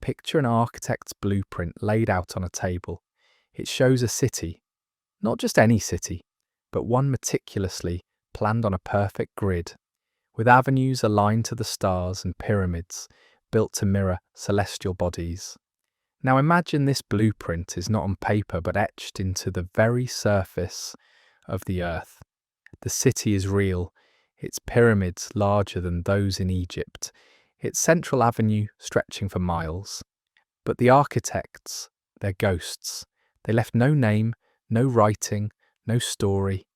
Picture an architect's blueprint laid out on a table. It shows a city, not just any city, but one meticulously planned on a perfect grid, with avenues aligned to the stars and pyramids built to mirror celestial bodies. Now imagine this blueprint is not on paper but etched into the very surface of the earth. The city is real, its pyramids larger than those in Egypt, its central avenue stretching for miles. But the architects, they're ghosts. They left no name, no writing, no story.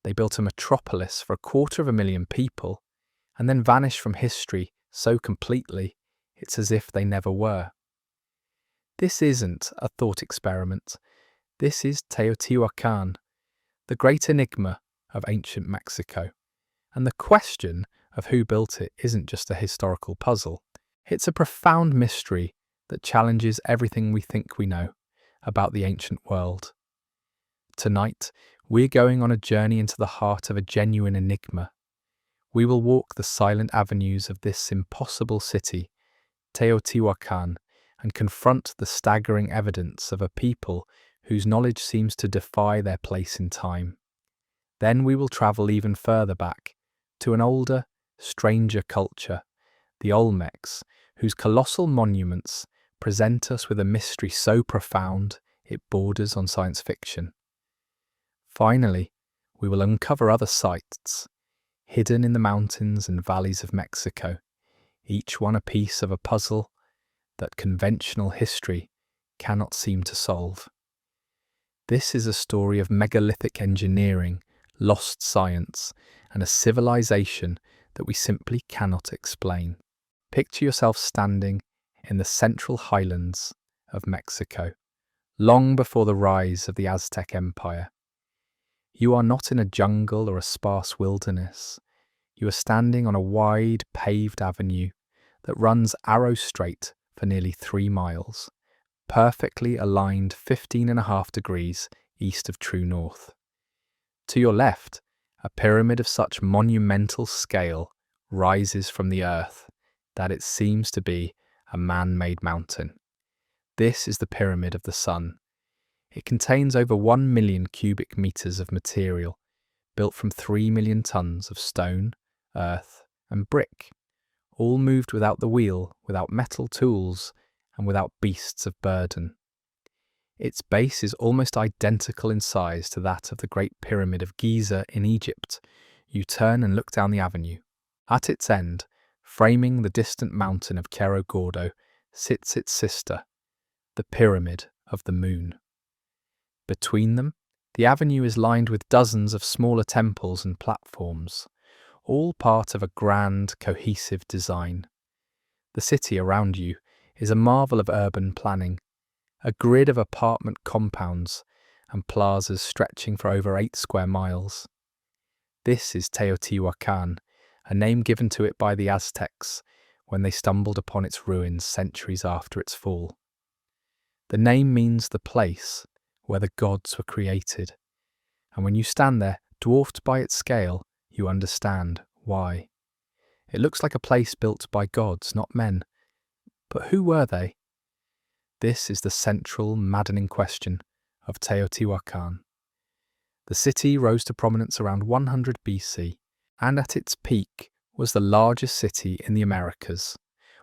They built a metropolis for 250,000 people and then vanished from history so completely it's as if they never were. This isn't a thought experiment. This is Teotihuacan, the great enigma of ancient Mexico. And the question of who built it isn't just a historical puzzle. It's a profound mystery that challenges everything we think we know about the ancient world. Tonight, we're going on a journey into the heart of a genuine enigma. We will walk the silent avenues of this impossible city, Teotihuacan, and confront the staggering evidence of a people whose knowledge seems to defy their place in time. Then we will travel even further back, to an older, stranger culture, the Olmecs, whose colossal monuments present us with a mystery so profound it borders on science fiction. Finally, we will uncover other sites, hidden in the mountains and valleys of Mexico, each one a piece of a puzzle that conventional history cannot seem to solve. This is a story of megalithic engineering, lost science, and a civilization that we simply cannot explain. Picture yourself standing in the central highlands of Mexico, long before the rise of the Aztec Empire. You are not in a jungle or a sparse wilderness. You are standing on a wide, paved avenue that runs arrow straight for nearly 3 miles, perfectly aligned 15.5 degrees east of true north. To your left, a pyramid of such monumental scale rises from the earth that it seems to be a man-made mountain. This is the Pyramid of the Sun. It contains over 1 million cubic meters of material, built from 3 million tons of stone, earth, and brick, all moved without the wheel, without metal tools, and without beasts of burden. Its base is almost identical in size to that of the Great Pyramid of Giza in Egypt. You turn and look down the avenue. At its end, framing the distant mountain of Cerro Gordo, sits its sister, the Pyramid of the Moon. Between them, the avenue is lined with dozens of smaller temples and platforms, all part of a grand, cohesive design. The city around you is a marvel of urban planning, a grid of apartment compounds and plazas stretching for over 8 square miles. This is Teotihuacan, a name given to it by the Aztecs when they stumbled upon its ruins centuries after its fall. The name means the place where the gods were created, and when you stand there, dwarfed by its scale, you understand why. It looks like a place built by gods, not men. But who were they? This is the central, maddening question of Teotihuacan. The city rose to prominence around 100 BC, and at its peak was the largest city in the Americas,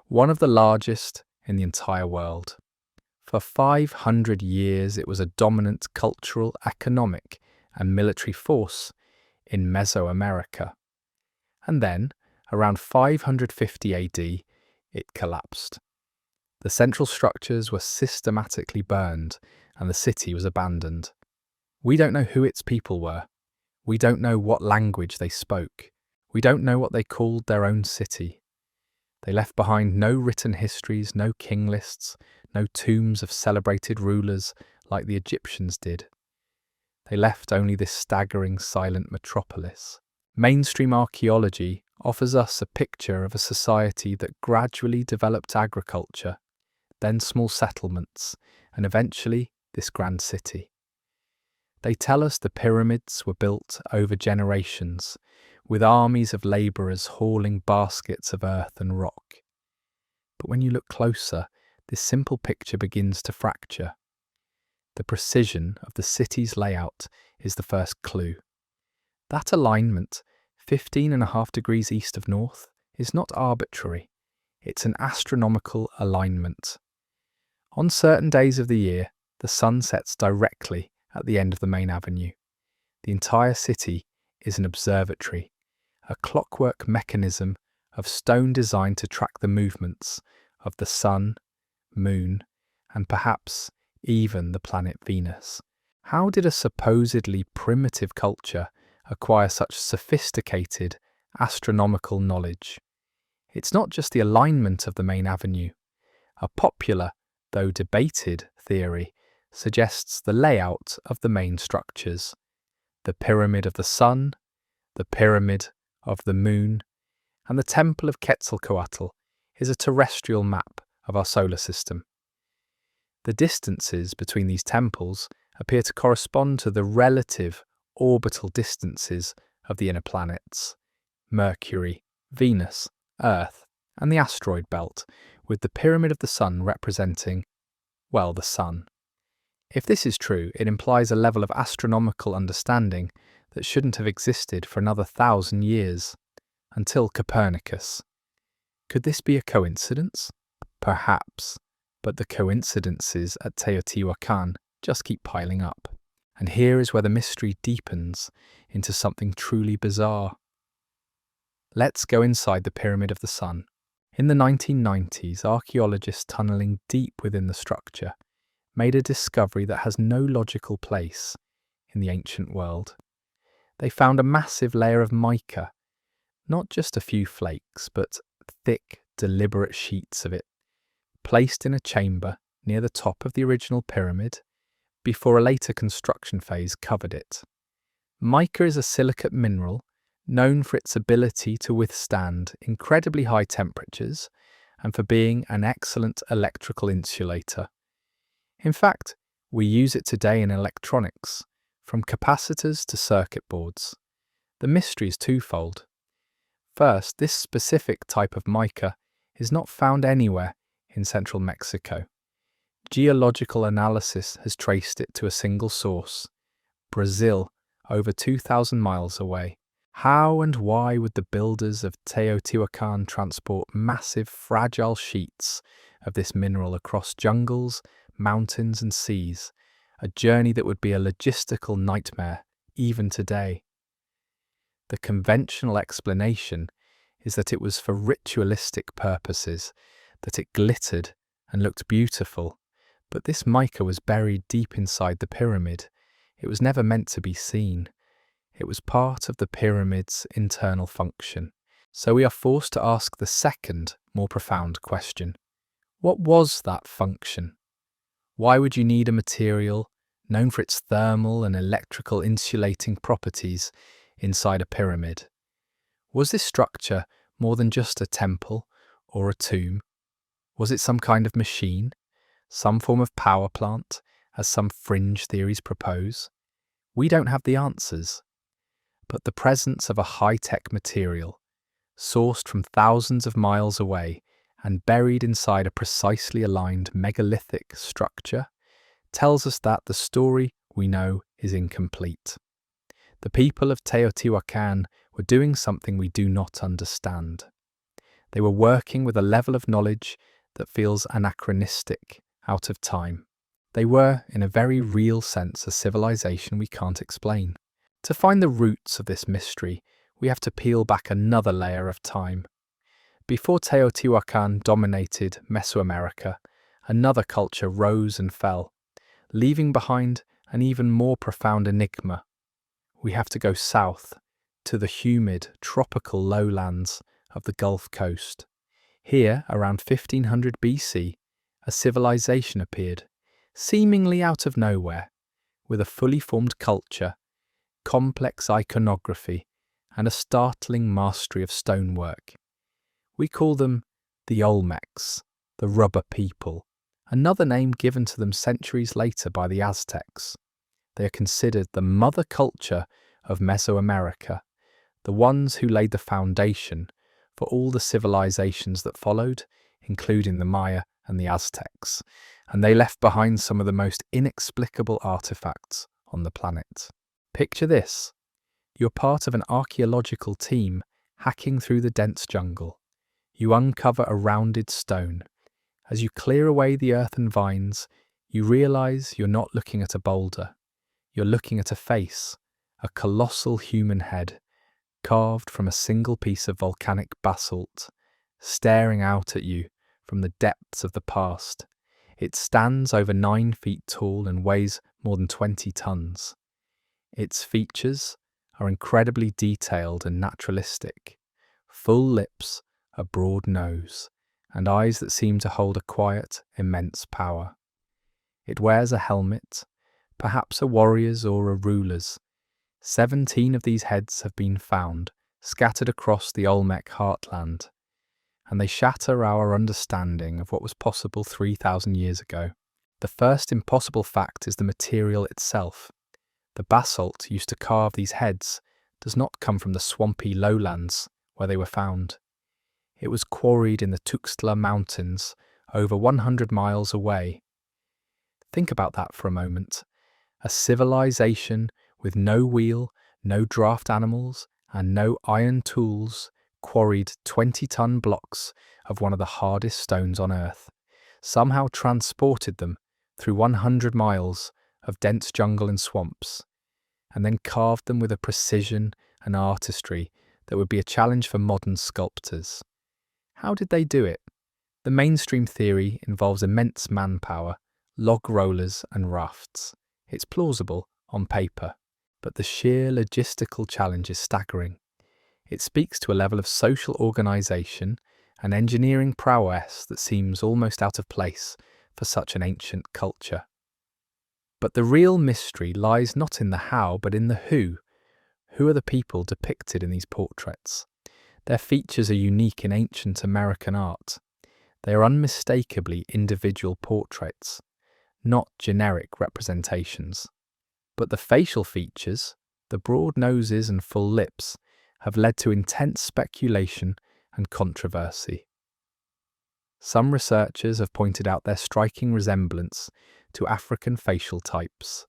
one of the largest in the entire world. For 500 years, it was a dominant cultural, economic, and military force in Mesoamerica. And then, around 550 AD, it collapsed. The central structures were systematically burned, and the city was abandoned. We don't know who its people were. We don't know what language they spoke. We don't know what they called their own city. They left behind no written histories, no king lists, no tombs of celebrated rulers like the Egyptians did. They left only this staggering, silent metropolis. Mainstream archaeology offers us a picture of a society that gradually developed agriculture, then small settlements, and eventually this grand city. They tell us the pyramids were built over generations, with armies of labourers hauling baskets of earth and rock. But when you look closer, this simple picture begins to fracture. The precision of the city's layout is the first clue. That alignment, 15.5 degrees east of north, is not arbitrary. It's an astronomical alignment. On certain days of the year, the sun sets directly at the end of the main avenue. The entire city is an observatory, a clockwork mechanism of stone designed to track the movements of the sun, moon, and perhaps even the planet Venus. How did a supposedly primitive culture acquire such sophisticated astronomical knowledge? It's not just the alignment of the main avenue. A popular, though debated, theory suggests the layout of the main structures. The pyramid of the sun, the pyramid of the moon, and the temple of Quetzalcoatl is a terrestrial map of our solar system. The distances between these temples appear to correspond to the relative orbital distances of the inner planets, Mercury, Venus, Earth, and the asteroid belt, with the pyramid of the sun representing, well, the sun. If this is true, it implies a level of astronomical understanding that shouldn't have existed for another 1,000 years, until Copernicus. Could this be a coincidence? Perhaps, but the coincidences at Teotihuacan just keep piling up. And here is where the mystery deepens into something truly bizarre. Let's go inside the Pyramid of the Sun. In the 1990s, archaeologists tunneling deep within the structure made a discovery that has no logical place in the ancient world. They found a massive layer of mica, not just a few flakes, but thick, deliberate sheets of it, placed in a chamber near the top of the original pyramid before a later construction phase covered it. Mica is a silicate mineral known for its ability to withstand incredibly high temperatures and for being an excellent electrical insulator. In fact, we use it today in electronics, from capacitors to circuit boards. The mystery is twofold. First, this specific type of mica is not found anywhere in central Mexico. Geological analysis has traced it to a single source, Brazil, over 2,000 miles away. How and why would the builders of Teotihuacan transport massive, fragile sheets of this mineral across jungles, mountains and seas, a journey that would be a logistical nightmare even today? The conventional explanation is that it was for ritualistic purposes, that it glittered and looked beautiful, but this mica was buried deep inside the pyramid. It was never meant to be seen. It was part of the pyramid's internal function. So we are forced to ask the second, more profound question. What was that function? Why would you need a material known for its thermal and electrical insulating properties inside a pyramid? Was this structure more than just a temple or a tomb? Was it some kind of machine, some form of power plant, as some fringe theories propose? We don't have the answers. But the presence of a high-tech material, sourced from thousands of miles away and buried inside a precisely aligned megalithic structure, tells us that the story we know is incomplete. The people of Teotihuacan were doing something we do not understand. They were working with a level of knowledge that feels anachronistic, out of time. They were, in a very real sense, a civilization we can't explain. To find the roots of this mystery, we have to peel back another layer of time. Before Teotihuacan dominated Mesoamerica, another culture rose and fell, leaving behind an even more profound enigma. We have to go south, to the humid, tropical lowlands of the Gulf Coast. Here, around 1500 BC, a civilization appeared, seemingly out of nowhere, with a fully formed culture, complex iconography, and a startling mastery of stonework. We call them the Olmecs, the Rubber People, another name given to them centuries later by the Aztecs. They are considered the mother culture of Mesoamerica, the ones who laid the foundation for all the civilizations that followed, including the Maya and the Aztecs, and they left behind some of the most inexplicable artifacts on the planet. Picture this. You're part of an archaeological team hacking through the dense jungle. You uncover a rounded stone. As you clear away the earthen vines, you realize you're not looking at a boulder. You're looking at a face, a colossal human head, carved from a single piece of volcanic basalt, staring out at you from the depths of the past. It stands over 9 feet tall and weighs more than 20 tons. Its features are incredibly detailed and naturalistic. Full lips, a broad nose, and eyes that seem to hold a quiet, immense power. It wears a helmet, perhaps a warrior's or a ruler's. 17 of these heads have been found, scattered across the Olmec heartland, and they shatter our understanding of what was possible 3,000 years ago. The first impossible fact is the material itself. The basalt used to carve these heads does not come from the swampy lowlands where they were found. It was quarried in the Tuxtla Mountains, over 100 miles away. Think about that for a moment. A civilization with no wheel, no draft animals, and no iron tools quarried 20-ton blocks of one of the hardest stones on Earth, somehow transported them through 100 miles of dense jungle and swamps, and then carved them with a precision and artistry that would be a challenge for modern sculptors. How did they do it? The mainstream theory involves immense manpower, log rollers and rafts. It's plausible on paper, but the sheer logistical challenge is staggering. It speaks to a level of social organisation and engineering prowess that seems almost out of place for such an ancient culture. But the real mystery lies not in the how, but in the who. Who are the people depicted in these portraits? Their features are unique in ancient American art. They are unmistakably individual portraits, not generic representations. But the facial features, the broad noses and full lips, have led to intense speculation and controversy. Some researchers have pointed out their striking resemblance to African facial types.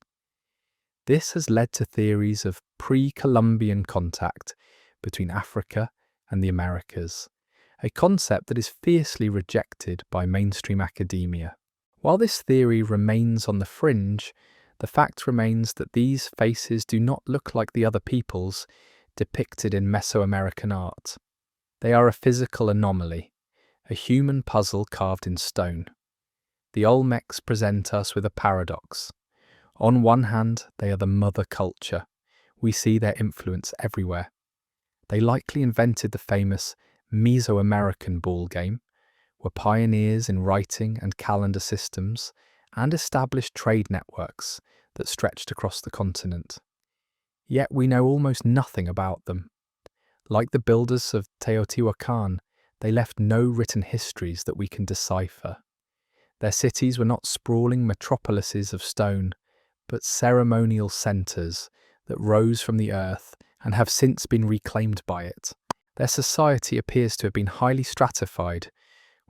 This has led to theories of pre-Columbian contact between Africa and the Americas, a concept that is fiercely rejected by mainstream academia. While this theory remains on the fringe, the fact remains that these faces do not look like the other peoples depicted in Mesoamerican art. They are a physical anomaly, a human puzzle carved in stone. The Olmecs present us with a paradox. On one hand, they are the mother culture. We see their influence everywhere. They likely invented the famous Mesoamerican ball game, were pioneers in writing and calendar systems, and established trade networks that stretched across the continent. Yet we know almost nothing about them. Like the builders of Teotihuacan, they left no written histories that we can decipher. Their cities were not sprawling metropolises of stone, but ceremonial centres that rose from the earth and have since been reclaimed by it. Their society appears to have been highly stratified,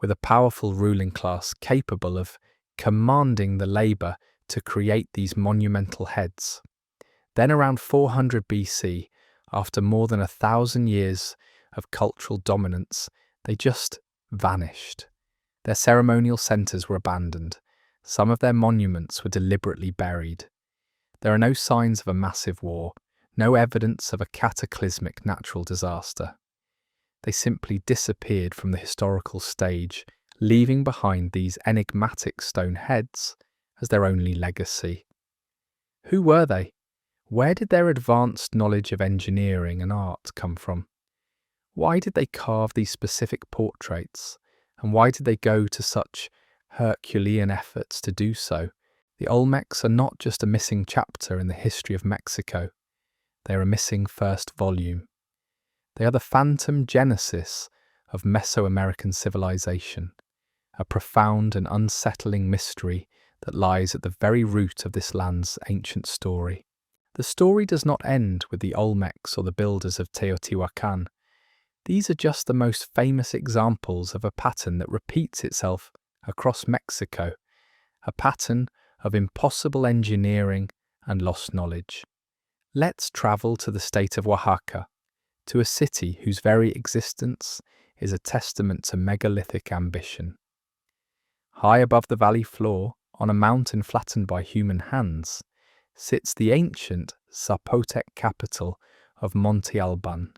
with a powerful ruling class capable of commanding the labour to create these monumental heads. Then around 400 BC, after more than 1,000 years of cultural dominance, they just vanished. Their ceremonial centres were abandoned. Some of their monuments were deliberately buried. There are no signs of a massive war, no evidence of a cataclysmic natural disaster. They simply disappeared from the historical stage, leaving behind these enigmatic stone heads as their only legacy. Who were they? Where did their advanced knowledge of engineering and art come from? Why did they carve these specific portraits? And why did they go to such Herculean efforts to do so? The Olmecs are not just a missing chapter in the history of Mexico. They are a missing first volume. They are the phantom genesis of Mesoamerican civilization, a profound and unsettling mystery that lies at the very root of this land's ancient story. The story does not end with the Olmecs or the builders of Teotihuacan. These are just the most famous examples of a pattern that repeats itself across Mexico, a pattern of impossible engineering and lost knowledge. Let's travel to the state of Oaxaca, to a city whose very existence is a testament to megalithic ambition. High above the valley floor, on a mountain flattened by human hands, sits the ancient Zapotec capital of Monte Alban.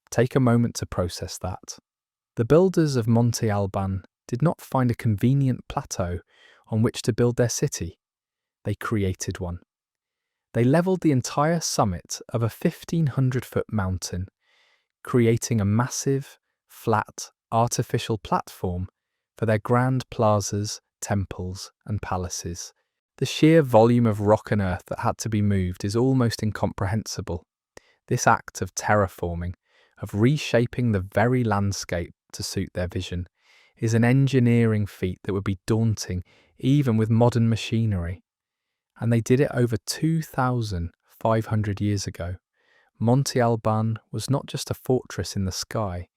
Take a moment to process that. The builders of Monte Alban did not find a convenient plateau on which to build their city. They created one. They levelled the entire summit of a 1,500-foot mountain, creating a massive, flat, artificial platform for their grand plazas, temples, and palaces. The sheer volume of rock and earth that had to be moved is almost incomprehensible. This act of terraforming, of reshaping the very landscape to suit their vision, is an engineering feat that would be daunting even with modern machinery. And they did it over 2,500 years ago. Monte Alban was not just a fortress in the sky,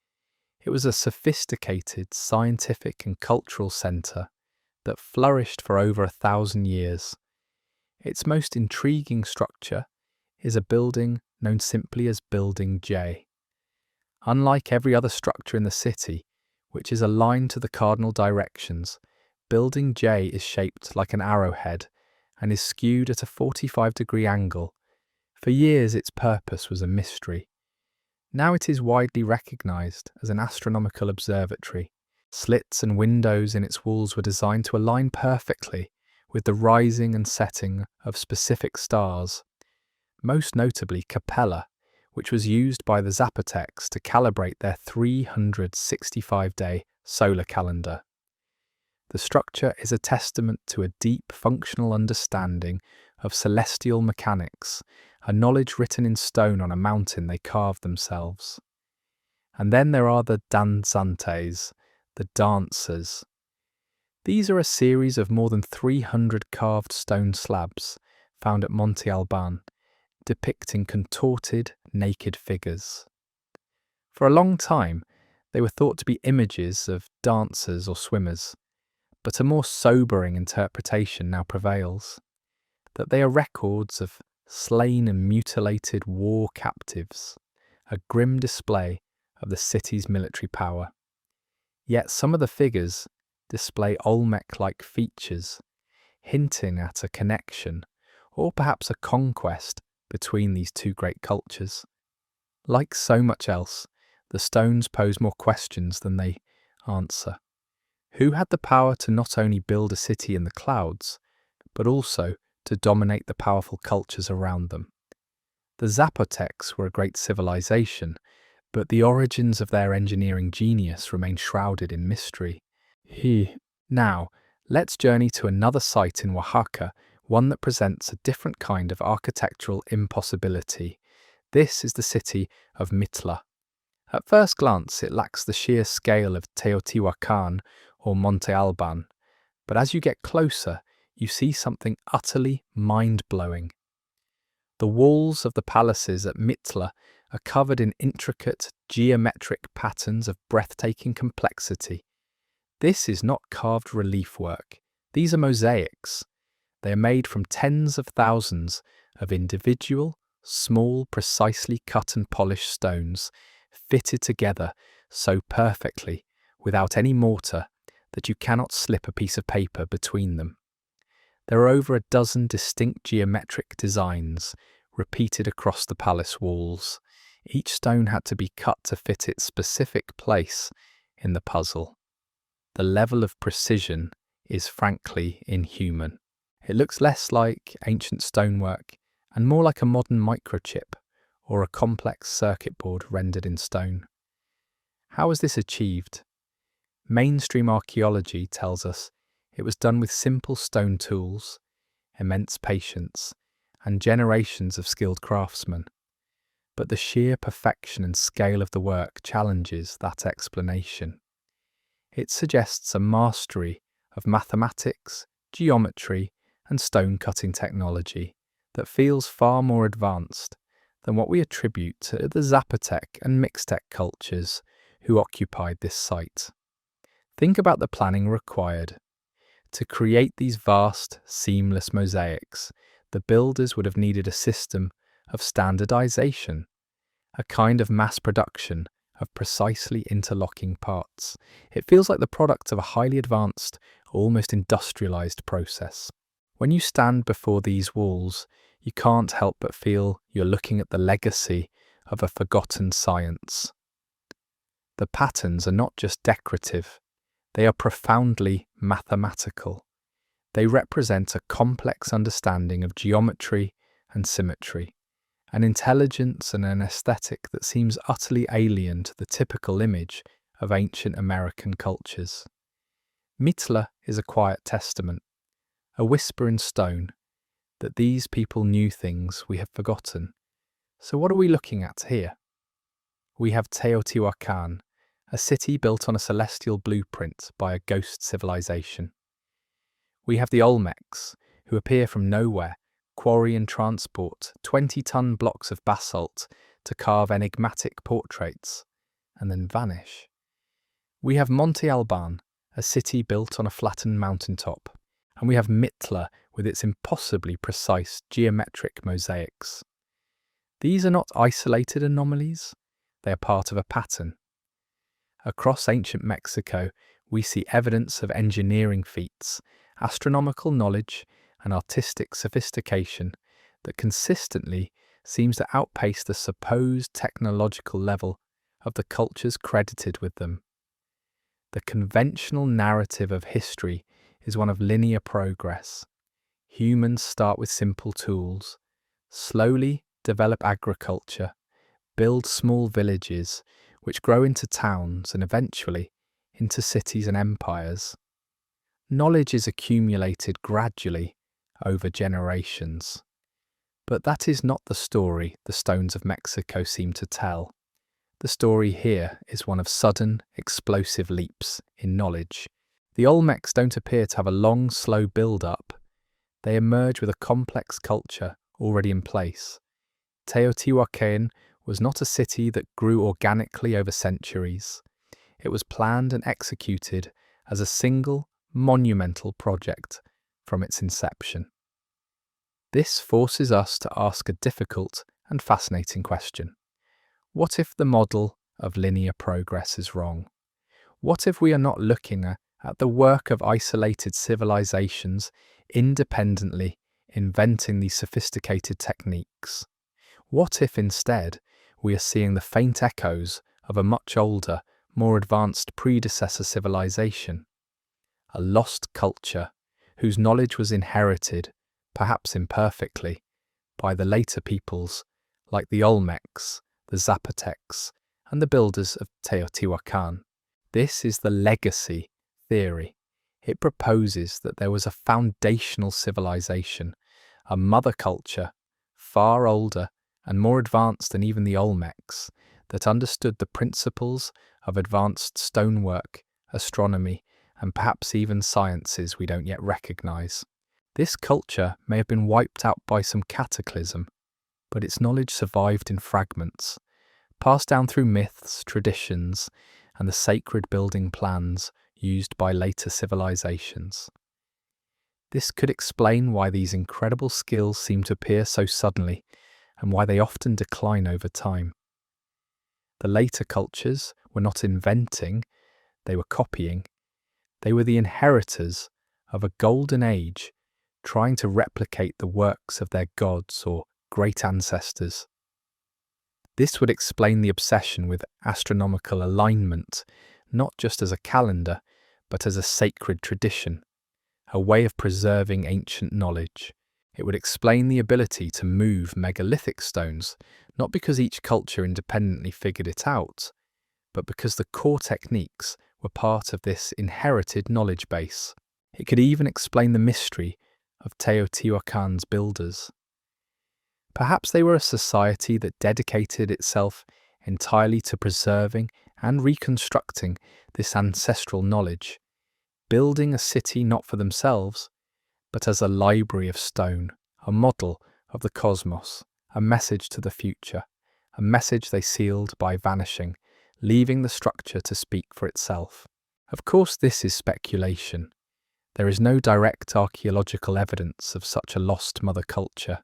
it was a sophisticated scientific and cultural centre that flourished for over 1,000 years. Its most intriguing structure is a building known simply as Building J. Unlike every other structure in the city, which is aligned to the cardinal directions, Building J is shaped like an arrowhead and is skewed at a 45-degree angle. For years its purpose was a mystery. Now it is widely recognised as an astronomical observatory. Slits and windows in its walls were designed to align perfectly with the rising and setting of specific stars, most notably Capella, which was used by the Zapotecs to calibrate their 365-day solar calendar. The structure is a testament to a deep functional understanding of celestial mechanics, a knowledge written in stone on a mountain they carved themselves. And then there are the danzantes, the dancers. These are a series of more than 300 carved stone slabs found at Monte Alban, depicting contorted, naked figures. For a long time, they were thought to be images of dancers or swimmers, but a more sobering interpretation now prevails, that they are records of slain and mutilated war captives, a grim display of the city's military power. Yet some of the figures display Olmec-like features, hinting at a connection, or perhaps a conquest, between these two great cultures. Like so much else, the stones pose more questions than they answer. Who had the power to not only build a city in the clouds, but also to dominate the powerful cultures around them? The Zapotecs were a great civilization, but the origins of their engineering genius remain shrouded in mystery. Now, let's journey to another site in Oaxaca, one that presents a different kind of architectural impossibility. This is the city of Mitla. At first glance, it lacks the sheer scale of Teotihuacan or Monte Alban, but as you get closer, you see something utterly mind-blowing. The walls of the palaces at Mitla are covered in intricate geometric patterns of breathtaking complexity. This is not carved relief work. These are mosaics. They are made from tens of thousands of individual, small, precisely cut and polished stones, fitted together so perfectly, without any mortar, that you cannot slip a piece of paper between them. There are over a dozen distinct geometric designs repeated across the palace walls. Each stone had to be cut to fit its specific place in the puzzle. The level of precision is frankly inhuman. It looks less like ancient stonework and more like a modern microchip or a complex circuit board rendered in stone. How was this achieved? Mainstream archaeology tells us it was done with simple stone tools, immense patience, and generations of skilled craftsmen. But the sheer perfection and scale of the work challenges that explanation. It suggests a mastery of mathematics, geometry, and stone-cutting technology that feels far more advanced than what we attribute to the Zapotec and Mixtec cultures who occupied this site. Think about the planning required. To create these vast, seamless mosaics, the builders would have needed a system of standardization, a kind of mass production of precisely interlocking parts. It feels like the product of a highly advanced, almost industrialized process. When you stand before these walls, you can't help but feel you're looking at the legacy of a forgotten science. The patterns are not just decorative, they are profoundly mathematical. They represent a complex understanding of geometry and symmetry, an intelligence and an aesthetic that seems utterly alien to the typical image of ancient American cultures. Mitla is a quiet testament, a whisper in stone, that these people knew things we have forgotten. So what are we looking at here? We have Teotihuacan, a city built on a celestial blueprint by a ghost civilization. We have the Olmecs, who appear from nowhere, quarry and transport 20-ton blocks of basalt to carve enigmatic portraits, and then vanish. We have Monte Alban, a city built on a flattened mountaintop, and we have Mitla with its impossibly precise geometric mosaics. These are not isolated anomalies, they are part of a pattern. Across ancient Mexico, we see evidence of engineering feats, astronomical knowledge, and artistic sophistication that consistently seems to outpace the supposed technological level of the cultures credited with them. The conventional narrative of history is one of linear progress. Humans start with simple tools, slowly develop agriculture, build small villages, which grow into towns and eventually into cities and empires. Knowledge is accumulated gradually over generations. But that is not the story the stones of Mexico seem to tell. The story here is one of sudden, explosive leaps in knowledge. The Olmecs don't appear to have a long, slow build-up. They emerge with a complex culture already in place. Teotihuacan was not a city that grew organically over centuries. It was planned and executed as a single, monumental project from its inception. This forces us to ask a difficult and fascinating question. What if the model of linear progress is wrong? What if we are not looking at the work of isolated civilizations independently inventing these sophisticated techniques? What if instead we are seeing the faint echoes of a much older, more advanced predecessor civilization? A lost culture whose knowledge was inherited, perhaps imperfectly, by the later peoples like the Olmecs, the Zapotecs, and the builders of Teotihuacan. This is the legacy theory. It proposes that there was a foundational civilization, a mother culture, far older and more advanced than even the Olmecs, that understood the principles of advanced stonework, astronomy, and perhaps even sciences we don't yet recognize. This culture may have been wiped out by some cataclysm, but its knowledge survived in fragments, passed down through myths, traditions, and the sacred building plans used by later civilizations. This could explain why these incredible skills seem to appear so suddenly, and why they often decline over time. The later cultures were not inventing, they were copying. They were the inheritors of a golden age, trying to replicate the works of their gods or great ancestors. This would explain the obsession with astronomical alignment, not just as a calendar, but as a sacred tradition, a way of preserving ancient knowledge. It would explain the ability to move megalithic stones, not because each culture independently figured it out, but because the core techniques were part of this inherited knowledge base. It could even explain the mystery of Teotihuacan's builders. Perhaps they were a society that dedicated itself entirely to preserving and reconstructing this ancestral knowledge, building a city not for themselves, but as a library of stone, a model of the cosmos, a message to the future, a message they sealed by vanishing, leaving the structure to speak for itself. Of course, this is speculation. There is no direct archaeological evidence of such a lost mother culture.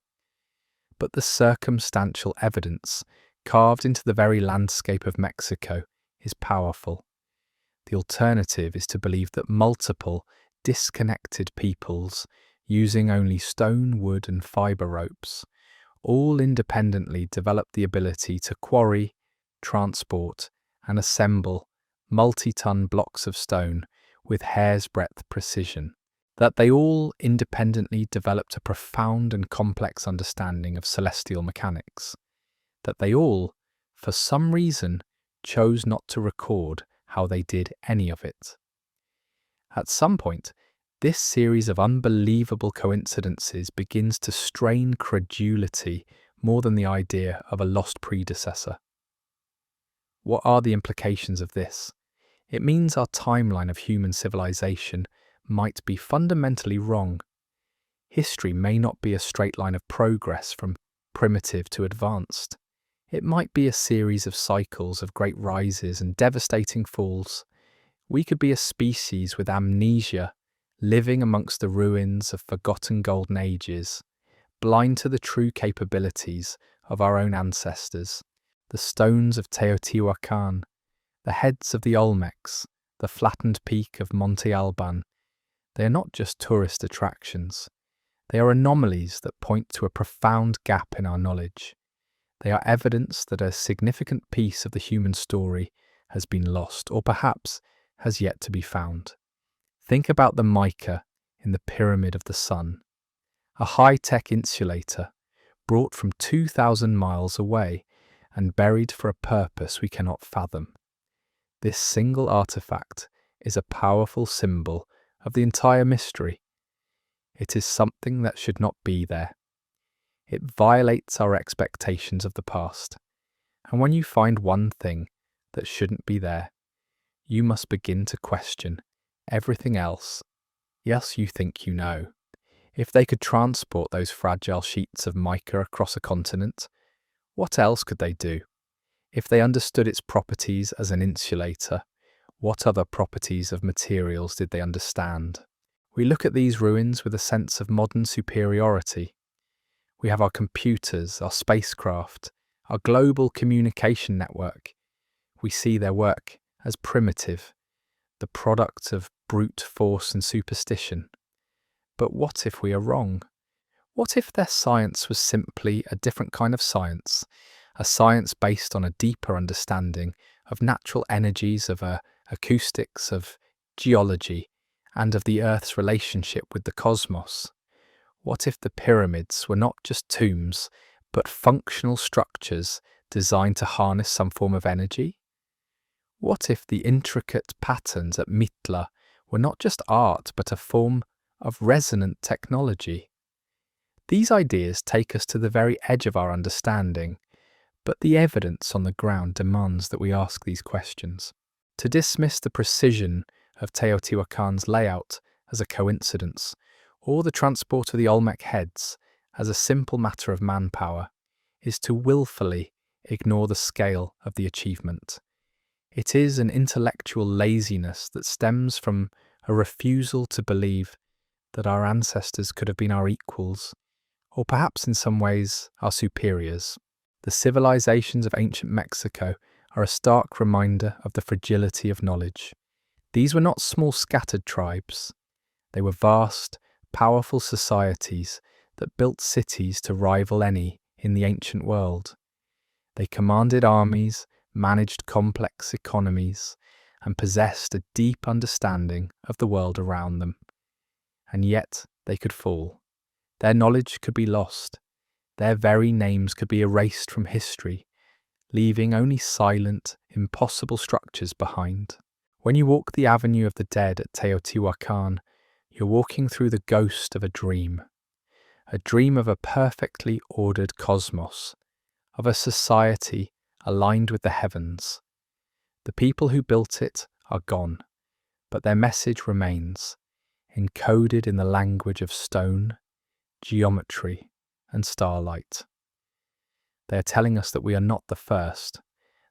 But the circumstantial evidence carved into the very landscape of Mexico is powerful. The alternative is to believe that multiple, disconnected peoples, using only stone, wood, and fibre ropes, all independently developed the ability to quarry, transport, and assemble multi-ton blocks of stone with hair's breadth precision. That they all independently developed a profound and complex understanding of celestial mechanics. That they all, for some reason, chose not to record how they did any of it. At some point, this series of unbelievable coincidences begins to strain credulity more than the idea of a lost predecessor. What are the implications of this? It means our timeline of human civilization might be fundamentally wrong. History may not be a straight line of progress from primitive to advanced. It might be a series of cycles of great rises and devastating falls. We could be a species with amnesia, living amongst the ruins of forgotten golden ages, blind to the true capabilities of our own ancestors, the stones of Teotihuacan, the heads of the Olmecs, the flattened peak of Monte Alban. They are not just tourist attractions. They are anomalies that point to a profound gap in our knowledge. They are evidence that a significant piece of the human story has been lost, or perhaps has yet to be found. Think about the mica in the Pyramid of the Sun, a high-tech insulator brought from 2,000 miles away and buried for a purpose we cannot fathom. This single artifact is a powerful symbol of the entire mystery. It is something that should not be there. It violates our expectations of the past. And when you find one thing that shouldn't be there, you must begin to question everything else. Yes, you think you know. If they could transport those fragile sheets of mica across a continent, what else could they do? If they understood its properties as an insulator, what other properties of materials did they understand? We look at these ruins with a sense of modern superiority. We have our computers, our spacecraft, our global communication network. We see their work as primitive, the product of brute force and superstition. But what if we are wrong? What if their science was simply a different kind of science, a science based on a deeper understanding of natural energies, of acoustics, of geology, and of the Earth's relationship with the cosmos? What if the pyramids were not just tombs, but functional structures designed to harness some form of energy? What if the intricate patterns at Mitla were not just art, but a form of resonant technology? These ideas take us to the very edge of our understanding, but the evidence on the ground demands that we ask these questions. To dismiss the precision of Teotihuacan's layout as a coincidence, or the transport of the Olmec heads as a simple matter of manpower, is to willfully ignore the scale of the achievement. It is an intellectual laziness that stems from a refusal to believe that our ancestors could have been our equals, or perhaps in some ways our superiors. The civilizations of ancient Mexico are a stark reminder of the fragility of knowledge. These were not small scattered tribes. They were vast, powerful societies that built cities to rival any in the ancient world. They commanded armies, managed complex economies, and possessed a deep understanding of the world around them. And yet they could fall. Their knowledge could be lost. Their very names could be erased from history, leaving only silent, impossible structures behind. When you walk the Avenue of the Dead at Teotihuacan, you're walking through the ghost of a dream of a perfectly ordered cosmos, of a society aligned with the heavens. The people who built it are gone, but their message remains, encoded in the language of stone, geometry, and starlight. They are telling us that we are not the first,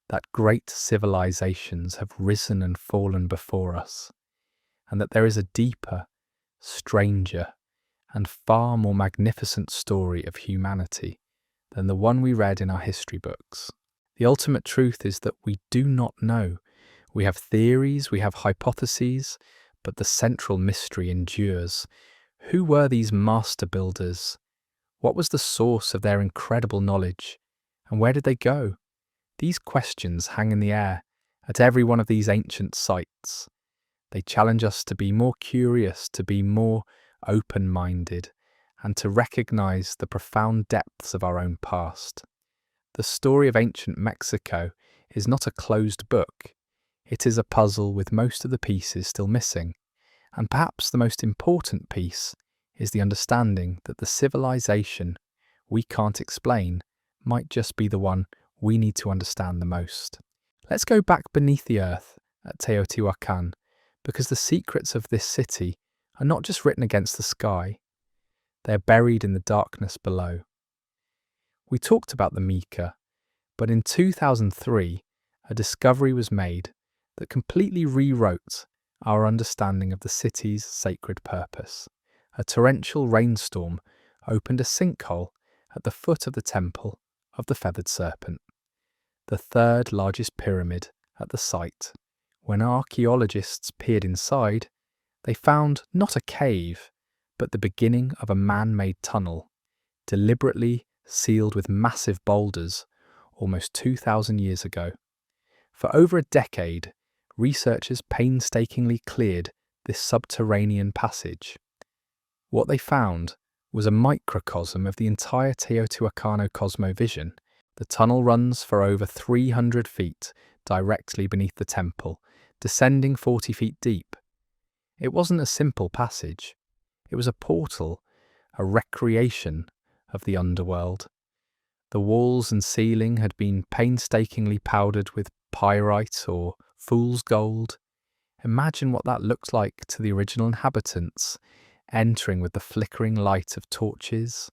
that great civilizations have risen and fallen before us, and that there is a deeper, stranger, and far more magnificent story of humanity than the one we read in our history books. The ultimate truth is that we do not know. We have theories, we have hypotheses, but the central mystery endures. Who were these master builders? What was the source of their incredible knowledge? And where did they go? These questions hang in the air at every one of these ancient sites. They challenge us to be more curious, to be more open-minded, and to recognize the profound depths of our own past. The story of ancient Mexico is not a closed book. It is a puzzle with most of the pieces still missing. And perhaps the most important piece is the understanding that the civilization we can't explain might just be the one we need to understand the most. Let's go back beneath the earth at Teotihuacan, because the secrets of this city are not just written against the sky, they're buried in the darkness below. We talked about the Mica, but in 2003, a discovery was made that completely rewrote our understanding of the city's sacred purpose. A torrential rainstorm opened a sinkhole at the foot of the temple of the feathered serpent, the third largest pyramid at the site. When archaeologists peered inside, they found not a cave, but the beginning of a man-made tunnel, deliberately sealed with massive boulders almost 2,000 years ago. For over a decade, researchers painstakingly cleared this subterranean passage. What they found was a microcosm of the entire Teotihuacano cosmovision. The tunnel runs for over 300 feet directly beneath the temple, descending 40 feet deep. It wasn't a simple passage. It was a portal, a recreation of the underworld. The walls and ceiling had been painstakingly powdered with pyrite or fool's gold. Imagine what that looked like to the original inhabitants, entering with the flickering light of torches.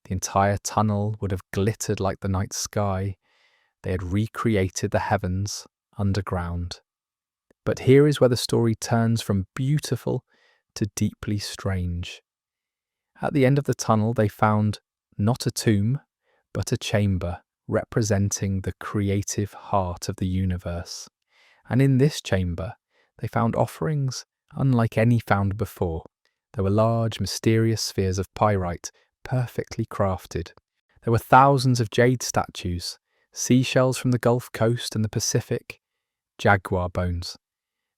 The entire tunnel would have glittered like the night sky. They had recreated the heavens underground. But here is where the story turns from beautiful to deeply strange. At the end of the tunnel, they found not a tomb, but a chamber representing the creative heart of the universe. And in this chamber, they found offerings unlike any found before. There were large, mysterious spheres of pyrite, perfectly crafted. There were thousands of jade statues, seashells from the Gulf Coast and the Pacific, jaguar bones.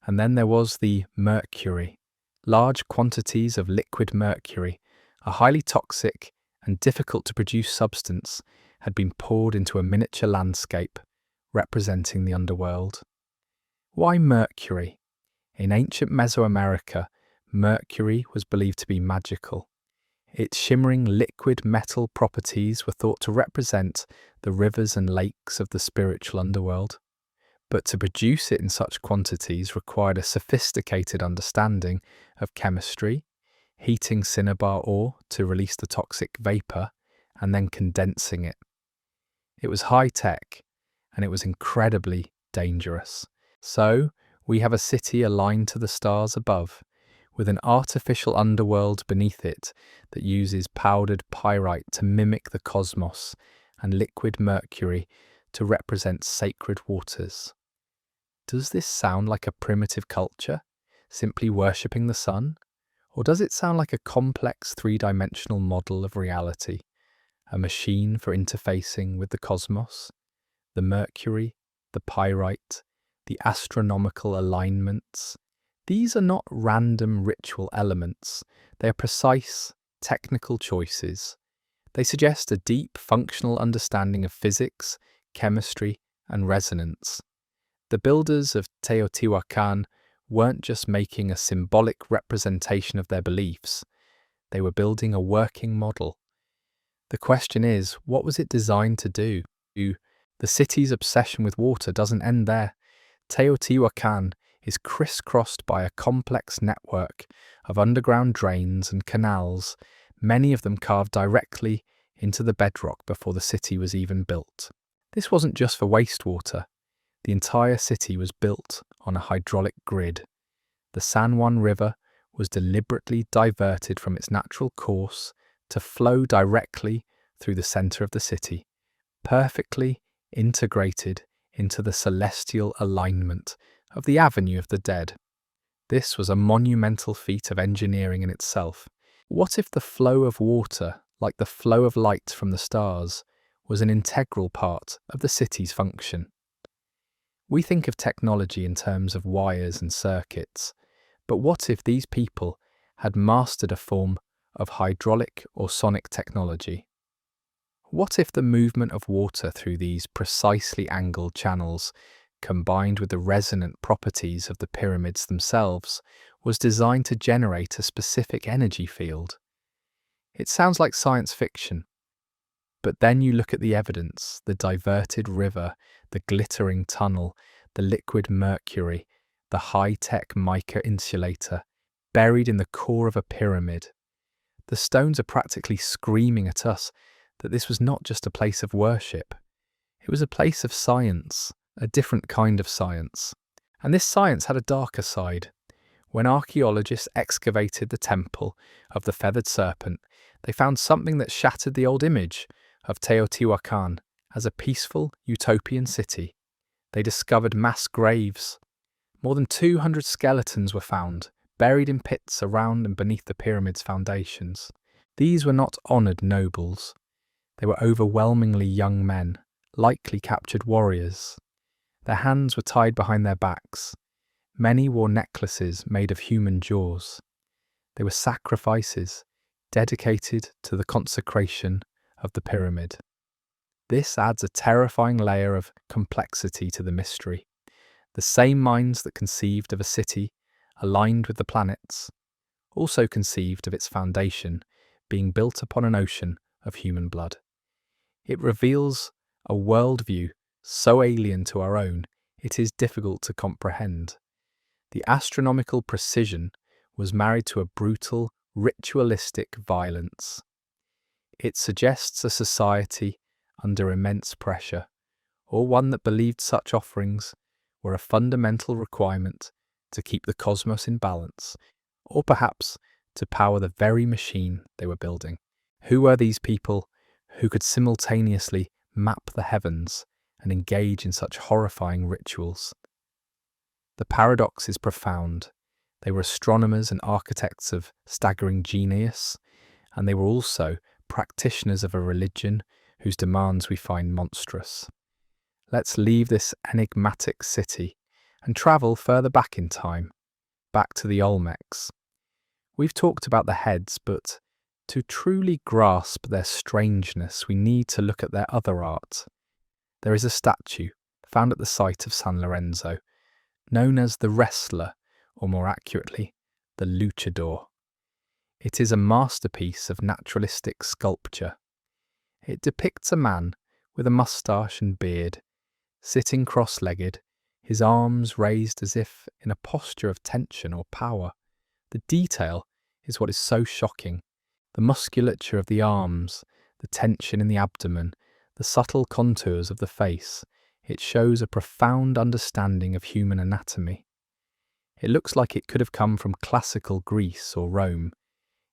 And then there was the mercury. Large quantities of liquid mercury, a highly toxic and difficult to produce substance, had been poured into a miniature landscape representing the underworld. Why mercury? In ancient Mesoamerica, mercury was believed to be magical. Its shimmering liquid metal properties were thought to represent the rivers and lakes of the spiritual underworld. But to produce it in such quantities required a sophisticated understanding of chemistry, heating cinnabar ore to release the toxic vapour, and then condensing it. It was high-tech, and it was incredibly dangerous. So, we have a city aligned to the stars above, with an artificial underworld beneath it that uses powdered pyrite to mimic the cosmos and liquid mercury to represent sacred waters. Does this sound like a primitive culture, simply worshipping the sun? Or does it sound like a complex three-dimensional model of reality, a machine for interfacing with the cosmos? The mercury, the pyrite, the astronomical alignments. These are not random ritual elements. They are precise, technical choices. They suggest a deep, functional understanding of physics, chemistry, and resonance. The builders of Teotihuacan weren't just making a symbolic representation of their beliefs. They were building a working model. The question is, what was it designed to do? The city's obsession with water doesn't end there. Teotihuacan is crisscrossed by a complex network of underground drains and canals, many of them carved directly into the bedrock before the city was even built. This wasn't just for wastewater. The entire city was built on a hydraulic grid. The San Juan River was deliberately diverted from its natural course to flow directly through the center of the city, perfectly integrated into the celestial alignment of the Avenue of the Dead. This was a monumental feat of engineering in itself. What if the flow of water, like the flow of light from the stars, was an integral part of the city's function? We think of technology in terms of wires and circuits, but what if these people had mastered a form of hydraulic or sonic technology? What if the movement of water through these precisely angled channels, combined with the resonant properties of the pyramids themselves, was designed to generate a specific energy field? It sounds like science fiction, but then you look at the evidence: the diverted river, the glittering tunnel, the liquid mercury, the high-tech mica insulator, buried in the core of a pyramid. The stones are practically screaming at us that this was not just a place of worship. It was a place of science, a different kind of science. And this science had a darker side. When archaeologists excavated the temple of the feathered serpent, they found something that shattered the old image of Teotihuacan as a peaceful, utopian city. They discovered mass graves. More than 200 skeletons were found, buried in pits around and beneath the pyramid's foundations. These were not honoured nobles. They were overwhelmingly young men, likely captured warriors. Their hands were tied behind their backs. Many wore necklaces made of human jaws. They were sacrifices dedicated to the consecration of the pyramid. This adds a terrifying layer of complexity to the mystery. The same minds that conceived of a city aligned with the planets also conceived of its foundation being built upon an ocean of human blood. It reveals a worldview so alien to our own, it is difficult to comprehend. The astronomical precision was married to a brutal, ritualistic violence. It suggests a society under immense pressure, or one that believed such offerings were a fundamental requirement to keep the cosmos in balance, or perhaps to power the very machine they were building. Who were these people who could simultaneously map the heavens and engage in such horrifying rituals? The paradox is profound. They were astronomers and architects of staggering genius, and they were also practitioners of a religion whose demands we find monstrous. Let's leave this enigmatic city and travel further back in time, back to the Olmecs. We've talked about the heads, but to truly grasp their strangeness, we need to look at their other art. There is a statue found at the site of San Lorenzo, known as the Wrestler, or more accurately, the Luchador. It is a masterpiece of naturalistic sculpture. It depicts a man with a moustache and beard, sitting cross-legged, his arms raised as if in a posture of tension or power. The detail is what is so shocking. The musculature of the arms, the tension in the abdomen, the subtle contours of the face. It shows a profound understanding of human anatomy. It looks like it could have come from classical Greece or Rome,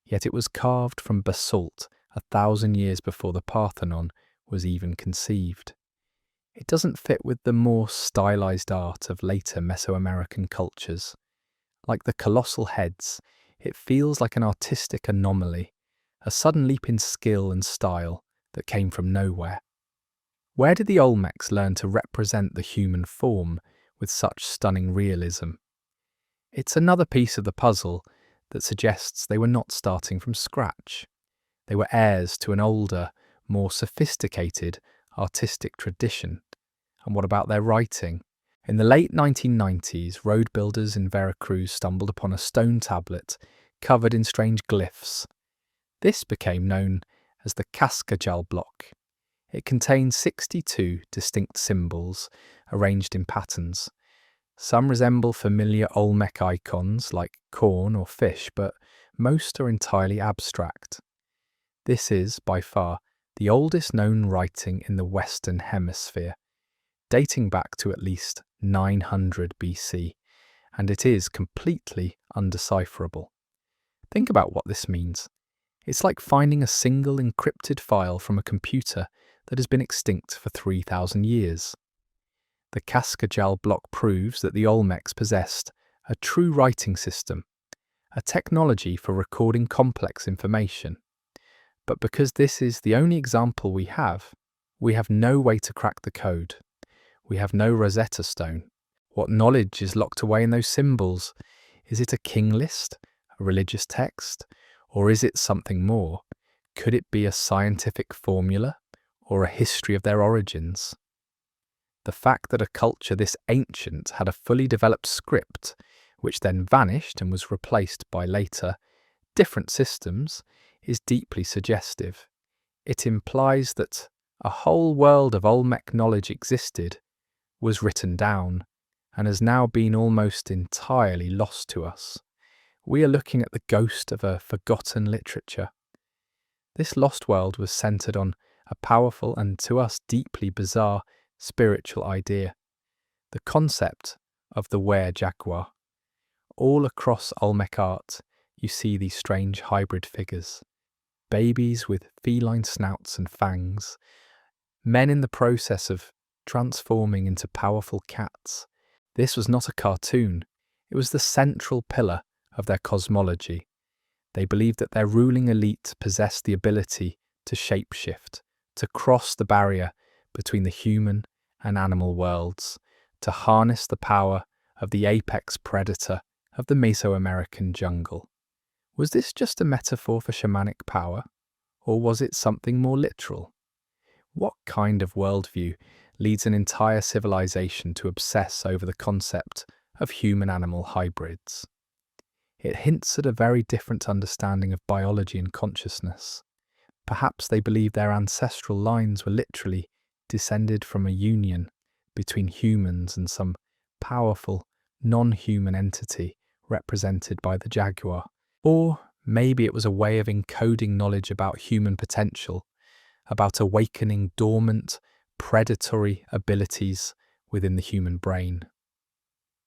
yet it was carved from basalt 1,000 years before the Parthenon was even conceived. It doesn't fit with the more stylized art of later Mesoamerican cultures. Like the colossal heads, it feels like an artistic anomaly, a sudden leap in skill and style that came from nowhere. Where did the Olmecs learn to represent the human form with such stunning realism? It's another piece of the puzzle that suggests they were not starting from scratch. They were heirs to an older, more sophisticated artistic tradition. And what about their writing? In the late 1990s, road builders in Veracruz stumbled upon a stone tablet covered in strange glyphs. This became known as the Cascajal block. It contained 62 distinct symbols arranged in patterns. Some resemble familiar Olmec icons like corn or fish, but most are entirely abstract. This is, by far, the oldest known writing in the Western Hemisphere, dating back to at least 900 BC, and it is completely undecipherable. Think about what this means. It's like finding a single encrypted file from a computer that has been extinct for 3,000 years. The Cascajal block proves that the Olmecs possessed a true writing system, a technology for recording complex information. But because this is the only example we have no way to crack the code. We have no Rosetta Stone. What knowledge is locked away in those symbols? Is it a king list, a religious text, or is it something more? Could it be a scientific formula or a history of their origins? The fact that a culture this ancient had a fully developed script, which then vanished and was replaced by later, different systems, is deeply suggestive. It implies that a whole world of Olmec knowledge existed, was written down, and has now been almost entirely lost to us. We are looking at the ghost of a forgotten literature. This lost world was centered on a powerful and to us deeply bizarre spiritual idea, the concept of the were-jaguar. All across Olmec art, you see these strange hybrid figures. Babies with feline snouts and fangs, men in the process of transforming into powerful cats. This was not a cartoon, it was the central pillar of their cosmology. They believed that their ruling elite possessed the ability to shapeshift, to cross the barrier between the human and animal worlds, to harness the power of the apex predator of the Mesoamerican jungle. Was this just a metaphor for shamanic power, or was it something more literal? What kind of worldview leads an entire civilization to obsess over the concept of human-animal hybrids? It hints at a very different understanding of biology and consciousness. Perhaps they believed their ancestral lines were literally descended from a union between humans and some powerful, non-human entity represented by the jaguar. Or maybe it was a way of encoding knowledge about human potential, about awakening dormant, predatory abilities within the human brain.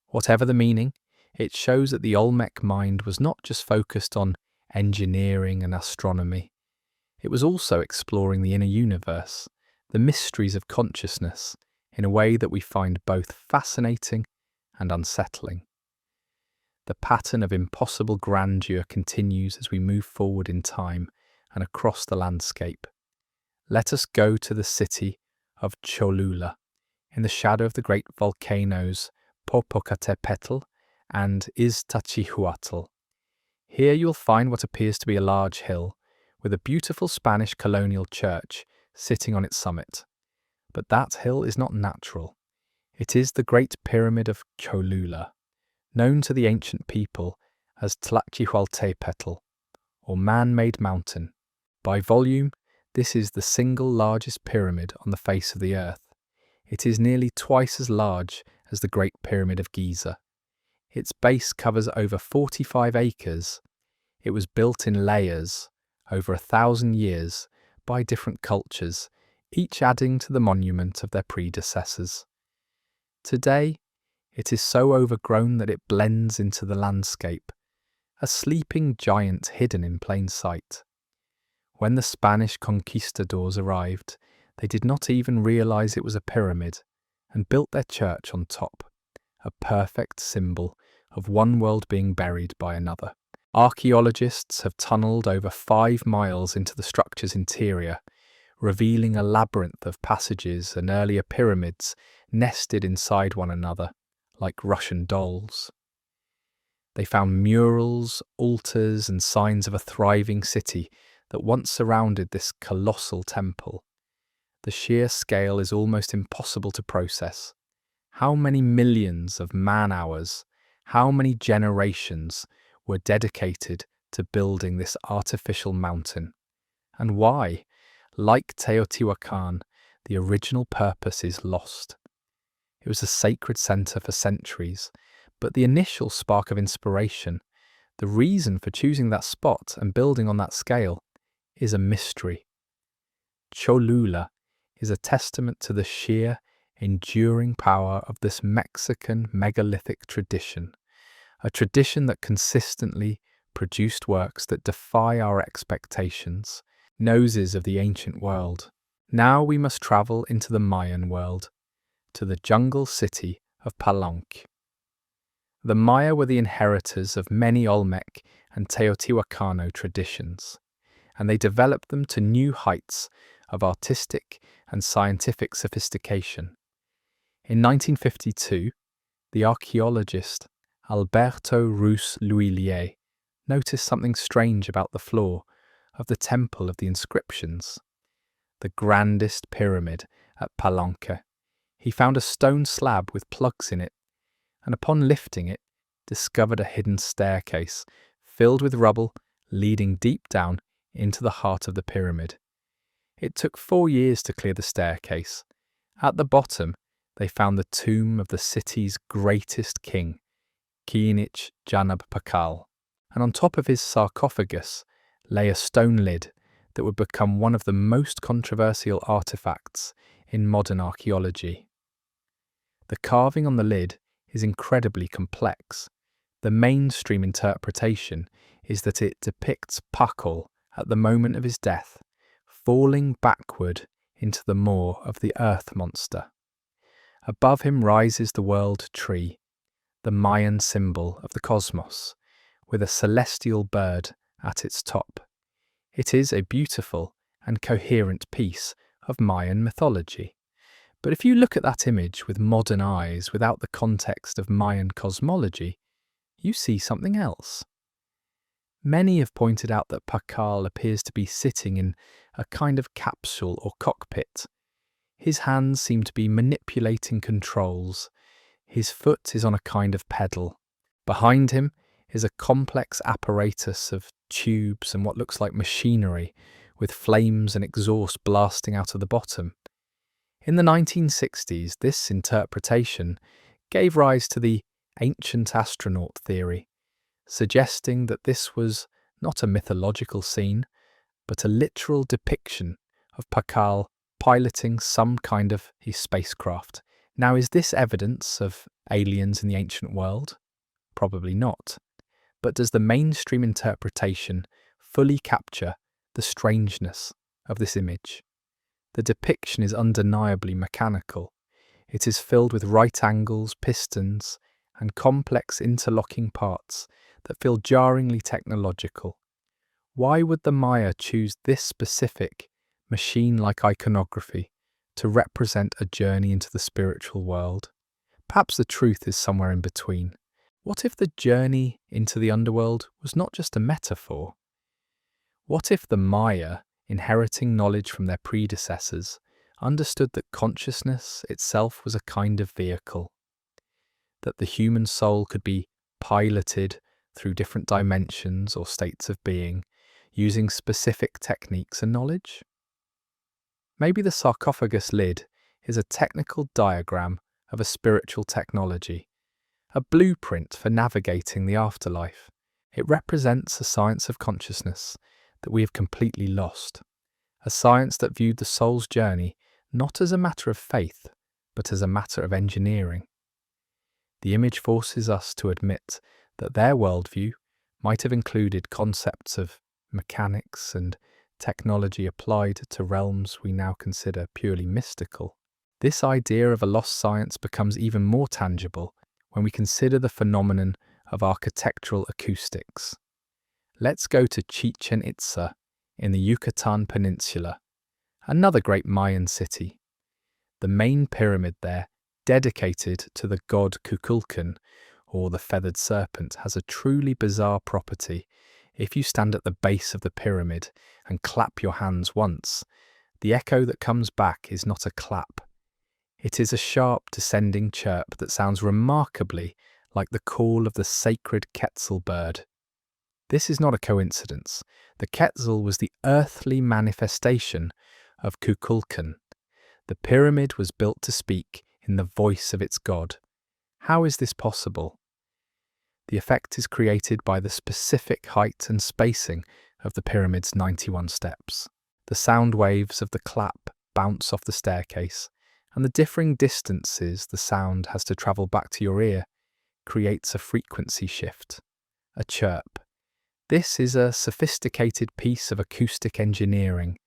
Whatever the meaning, it shows that the Olmec mind was not just focused on engineering and astronomy. It was also exploring the inner universe, the mysteries of consciousness, in a way that we find both fascinating and unsettling. The pattern of impossible grandeur continues as we move forward in time and across the landscape. Let us go to the city of Cholula, in the shadow of the great volcanoes Popocatépetl and Iztaccíhuatl. Here you'll find what appears to be a large hill, with a beautiful Spanish colonial church sitting on its summit. But that hill is not natural. It is the Great Pyramid of Cholula, known to the ancient people as Tlachihualtepetl, or man-made mountain. By volume, this is the single largest pyramid on the face of the earth. It is nearly twice as large as the Great Pyramid of Giza. Its base covers over 45 acres. It was built in layers over 1,000 years by different cultures, each adding to the monument of their predecessors. Today, it is so overgrown that it blends into the landscape, a sleeping giant hidden in plain sight. When the Spanish conquistadors arrived, they did not even realize it was a pyramid and built their church on top, a perfect symbol of one world being buried by another. Archaeologists have tunneled over 5 miles into the structure's interior, revealing a labyrinth of passages and earlier pyramids nested inside one another, like Russian dolls. They found murals, altars, and signs of a thriving city that once surrounded this colossal temple. The sheer scale is almost impossible to process. How many millions of man-hours, how many generations were dedicated to building this artificial mountain? And why, like Teotihuacan, the original purpose is lost? It was a sacred center for centuries, but the initial spark of inspiration, the reason for choosing that spot and building on that scale, is a mystery. Cholula is a testament to the sheer, enduring power of this Mexican megalithic tradition, a tradition that consistently produced works that defy our expectations, noses of the ancient world. Now we must travel into the Mayan world, to the jungle city of Palenque. The Maya were the inheritors of many Olmec and Teotihuacano traditions, and they developed them to new heights of artistic and scientific sophistication. In 1952, the archaeologist Alberto Ruz Luillier noticed something strange about the floor of the Temple of the Inscriptions, the grandest pyramid at Palenque. He found a stone slab with plugs in it, and upon lifting it, discovered a hidden staircase filled with rubble leading deep down into the heart of the pyramid. It took 4 years to clear the staircase. At the bottom, they found the tomb of the city's greatest king, Kinich Janab Pakal, and on top of his sarcophagus lay a stone lid that would become one of the most controversial artifacts in modern archaeology. The carving on the lid is incredibly complex. The mainstream interpretation is that it depicts Pakal at the moment of his death, falling backward into the maw of the earth monster. Above him rises the world tree, the Mayan symbol of the cosmos, with a celestial bird at its top. It is a beautiful and coherent piece of Mayan mythology. But if you look at that image with modern eyes without the context of Mayan cosmology, you see something else. Many have pointed out that Pakal appears to be sitting in a kind of capsule or cockpit. His hands seem to be manipulating controls. His foot is on a kind of pedal. Behind him is a complex apparatus of tubes and what looks like machinery, with flames and exhaust blasting out of the bottom. In the 1960s, this interpretation gave rise to the ancient astronaut theory, suggesting that this was not a mythological scene, but a literal depiction of Pakal piloting some kind of spacecraft. Now, is this evidence of aliens in the ancient world? Probably not. But does the mainstream interpretation fully capture the strangeness of this image? The depiction is undeniably mechanical. It is filled with right angles, pistons, and complex interlocking parts that feel jarringly technological. Why would the Maya choose this specific, machine-like iconography to represent a journey into the spiritual world? Perhaps the truth is somewhere in between. What if the journey into the underworld was not just a metaphor? What if the Maya, inheriting knowledge from their predecessors, understood that consciousness itself was a kind of vehicle? That the human soul could be piloted through different dimensions or states of being, using specific techniques and knowledge? Maybe the sarcophagus lid is a technical diagram of a spiritual technology, a blueprint for navigating the afterlife. It represents a science of consciousness that we have completely lost, a science that viewed the soul's journey not as a matter of faith, but as a matter of engineering. The image forces us to admit that their worldview might have included concepts of mechanics and technology applied to realms we now consider purely mystical. This idea of a lost science becomes even more tangible when we consider the phenomenon of architectural acoustics. Let's go to Chichen Itza in the Yucatan Peninsula, another great Mayan city. The main pyramid there, dedicated to the god Kukulkan, or the feathered serpent, has a truly bizarre property. If you stand at the base of the pyramid and clap your hands once, the echo that comes back is not a clap. It is a sharp descending chirp that sounds remarkably like the call of the sacred Quetzal bird. This is not a coincidence. The Quetzal was the earthly manifestation of Kukulkan. The pyramid was built to speak in the voice of its god. How is this possible? The effect is created by the specific height and spacing of the pyramid's 91 steps. The sound waves of the clap bounce off the staircase and the differing distances the sound has to travel back to your ear creates a frequency shift, a chirp. This is a sophisticated piece of acoustic engineering.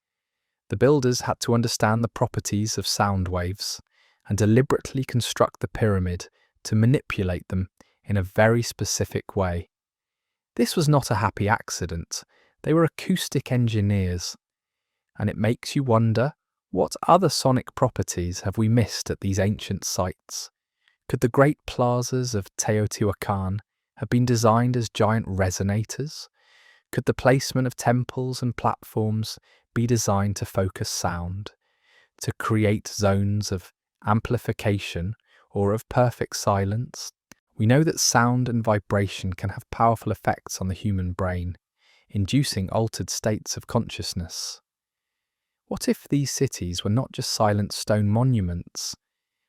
The builders had to understand the properties of sound waves and deliberately construct the pyramid to manipulate them in a very specific way. This was not a happy accident. They were acoustic engineers. And it makes you wonder, what other sonic properties have we missed at these ancient sites? Could the great plazas of Teotihuacan have been designed as giant resonators? Could the placement of temples and platforms be designed to focus sound, to create zones of amplification or of perfect silence? We know that sound and vibration can have powerful effects on the human brain, inducing altered states of consciousness. What if these cities were not just silent stone monuments?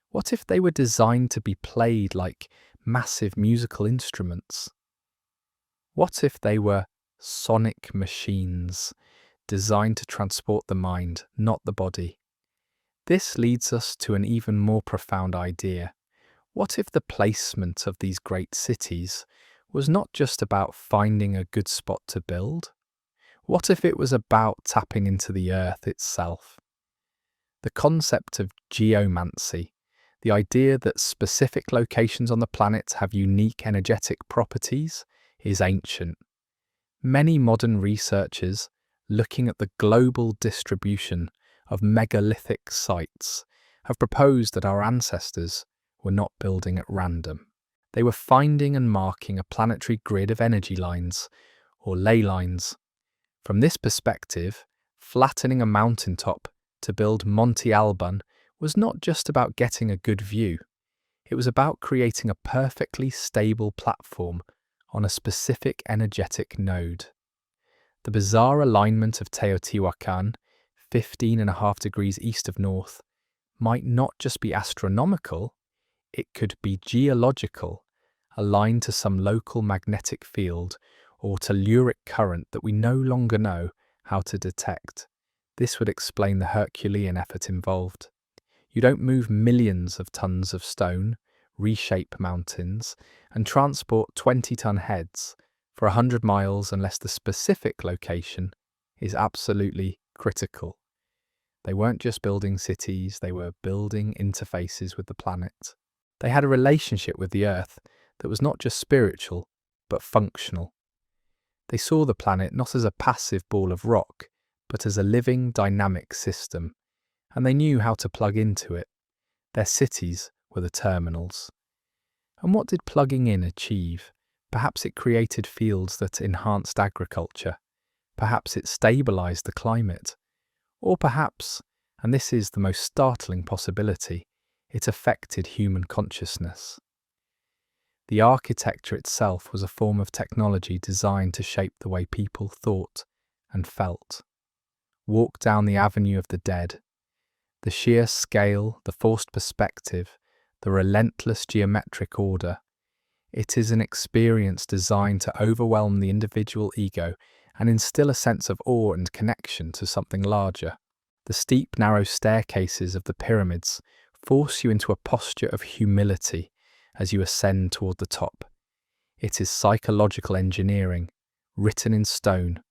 What if they were designed to be played like massive musical instruments? What if they were sonic machines designed to transport the mind, not the body? This leads us to an even more profound idea. What if the placement of these great cities was not just about finding a good spot to build? What if it was about tapping into the earth itself? The concept of geomancy, the idea that specific locations on the planet have unique energetic properties, is ancient. Many modern researchers, looking at the global distribution of megalithic sites, have proposed that our ancestors were not building at random. They were finding and marking a planetary grid of energy lines, or ley lines. From this perspective, flattening a mountaintop to build Monte Alban was not just about getting a good view. It was about creating a perfectly stable platform on a specific energetic node. The bizarre alignment of Teotihuacan, 15.5 degrees east of north, might not just be astronomical, it could be geological, aligned to some local magnetic field or telluric current that we no longer know how to detect. This would explain the Herculean effort involved. You don't move millions of tons of stone, reshape mountains, and transport 20-ton heads for 100 miles unless the specific location is absolutely critical. They weren't just building cities, they were building interfaces with the planet. They had a relationship with the Earth that was not just spiritual, but functional. They saw the planet not as a passive ball of rock, but as a living, dynamic system, and they knew how to plug into it. Their cities were the terminals. And what did plugging in achieve? Perhaps it created fields that enhanced agriculture. Perhaps it stabilized the climate. Or perhaps, and this is the most startling possibility, it affected human consciousness. The architecture itself was a form of technology designed to shape the way people thought and felt. Walk down the Avenue of the Dead. The sheer scale, the forced perspective, the relentless geometric order. It is an experience designed to overwhelm the individual ego and instill a sense of awe and connection to something larger. The steep, narrow staircases of the pyramids force you into a posture of humility as you ascend toward the top. It is psychological engineering, written in stone.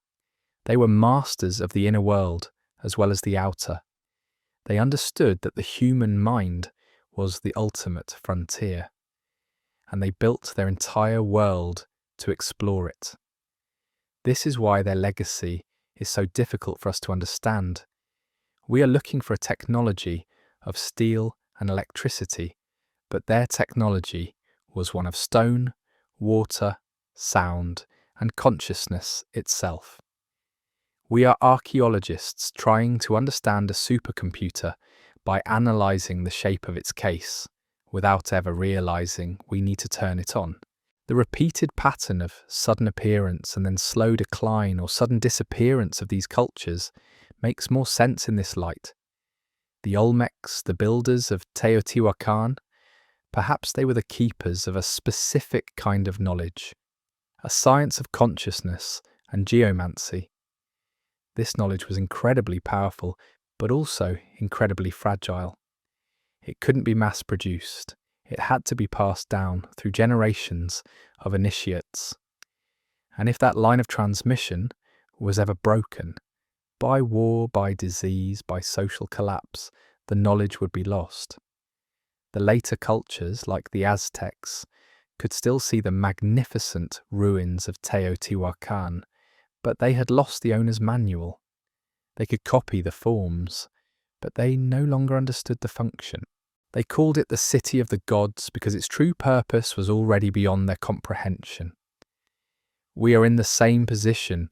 They were masters of the inner world as well as the outer. They understood that the human mind was the ultimate frontier, and they built their entire world to explore it. This is why their legacy is so difficult for us to understand. We are looking for a technology of steel and electricity, but their technology was one of stone, water, sound, and consciousness itself. We are archaeologists trying to understand a supercomputer by analysing the shape of its case, without ever realising we need to turn it on. The repeated pattern of sudden appearance and then slow decline or sudden disappearance of these cultures makes more sense in this light. The Olmecs, the builders of Teotihuacan, perhaps they were the keepers of a specific kind of knowledge, a science of consciousness and geomancy. This knowledge was incredibly powerful, but also incredibly fragile. It couldn't be mass-produced. It had to be passed down through generations of initiates. And if that line of transmission was ever broken, by war, by disease, by social collapse, the knowledge would be lost. The later cultures, like the Aztecs, could still see the magnificent ruins of Teotihuacan, but they had lost the owner's manual. They could copy the forms, but they no longer understood the function. They called it the City of the Gods because its true purpose was already beyond their comprehension. We are in the same position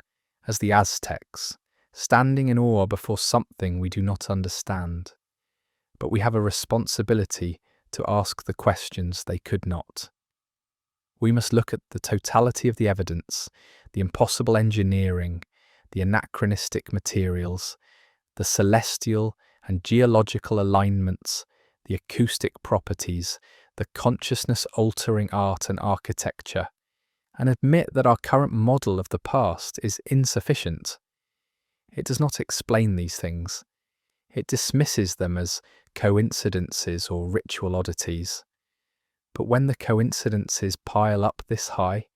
as the Aztecs, standing in awe before something we do not understand. But we have a responsibility to ask the questions they could not. We must look at the totality of the evidence, the impossible engineering, the anachronistic materials, the celestial and geological alignments, the acoustic properties, the consciousness-altering art and architecture, and admit that our current model of the past is insufficient. It does not explain these things. It dismisses them as coincidences or ritual oddities. But when the coincidences pile up this high,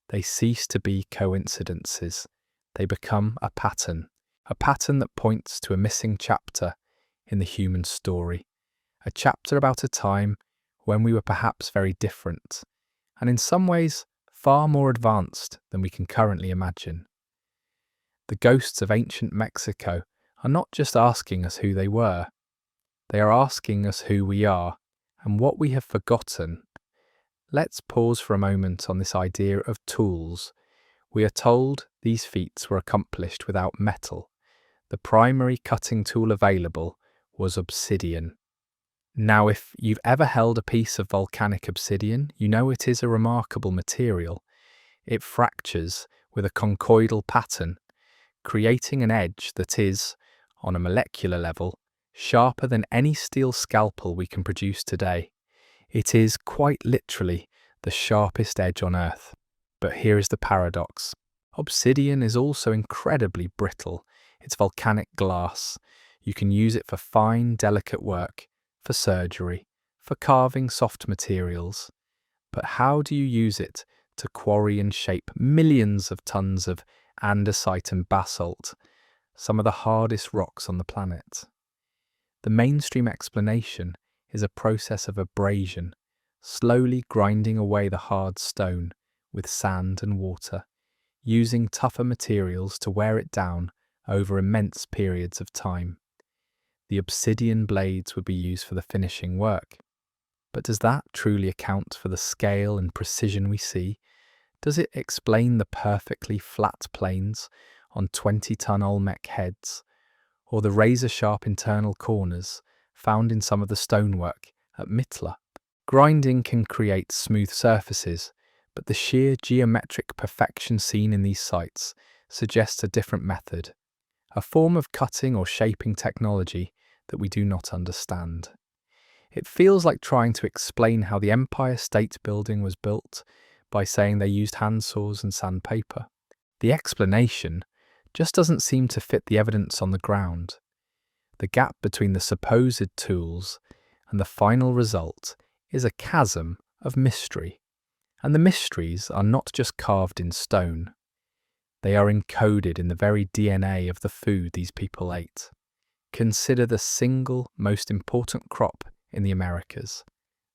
they cease to be coincidences. They become a pattern that points to a missing chapter in the human story, a chapter about a time when we were perhaps very different, and in some ways far more advanced than we can currently imagine. The ghosts of ancient Mexico are not just asking us who they were, they are asking us who we are and what we have forgotten. Let's pause for a moment on this idea of tools. We are told these feats were accomplished without metal. The primary cutting tool available was obsidian. Now, if you've ever held a piece of volcanic obsidian, you know it is a remarkable material. It fractures with a conchoidal pattern, creating an edge that is, on a molecular level, sharper than any steel scalpel we can produce today. It is, quite literally, the sharpest edge on Earth. But here is the paradox. Obsidian is also incredibly brittle. It's volcanic glass. You can use it for fine, delicate work, for surgery, for carving soft materials. But how do you use it to quarry and shape millions of tons of andesite and basalt, some of the hardest rocks on the planet? The mainstream explanation is a process of abrasion, slowly grinding away the hard stone with sand and water, using tougher materials to wear it down over immense periods of time. The obsidian blades would be used for the finishing work. But does that truly account for the scale and precision we see? Does it explain the perfectly flat planes on 20-ton Olmec heads, or the razor-sharp internal corners found in some of the stonework at Mitla? Grinding can create smooth surfaces, but the sheer geometric perfection seen in these sites suggests a different method, a form of cutting or shaping technology that we do not understand. It feels like trying to explain how the Empire State Building was built by saying they used handsaws and sandpaper. The explanation just doesn't seem to fit the evidence on the ground. The gap between the supposed tools and the final result is a chasm of mystery. And the mysteries are not just carved in stone. They are encoded in the very DNA of the food these people ate. Consider the single most important crop in the Americas,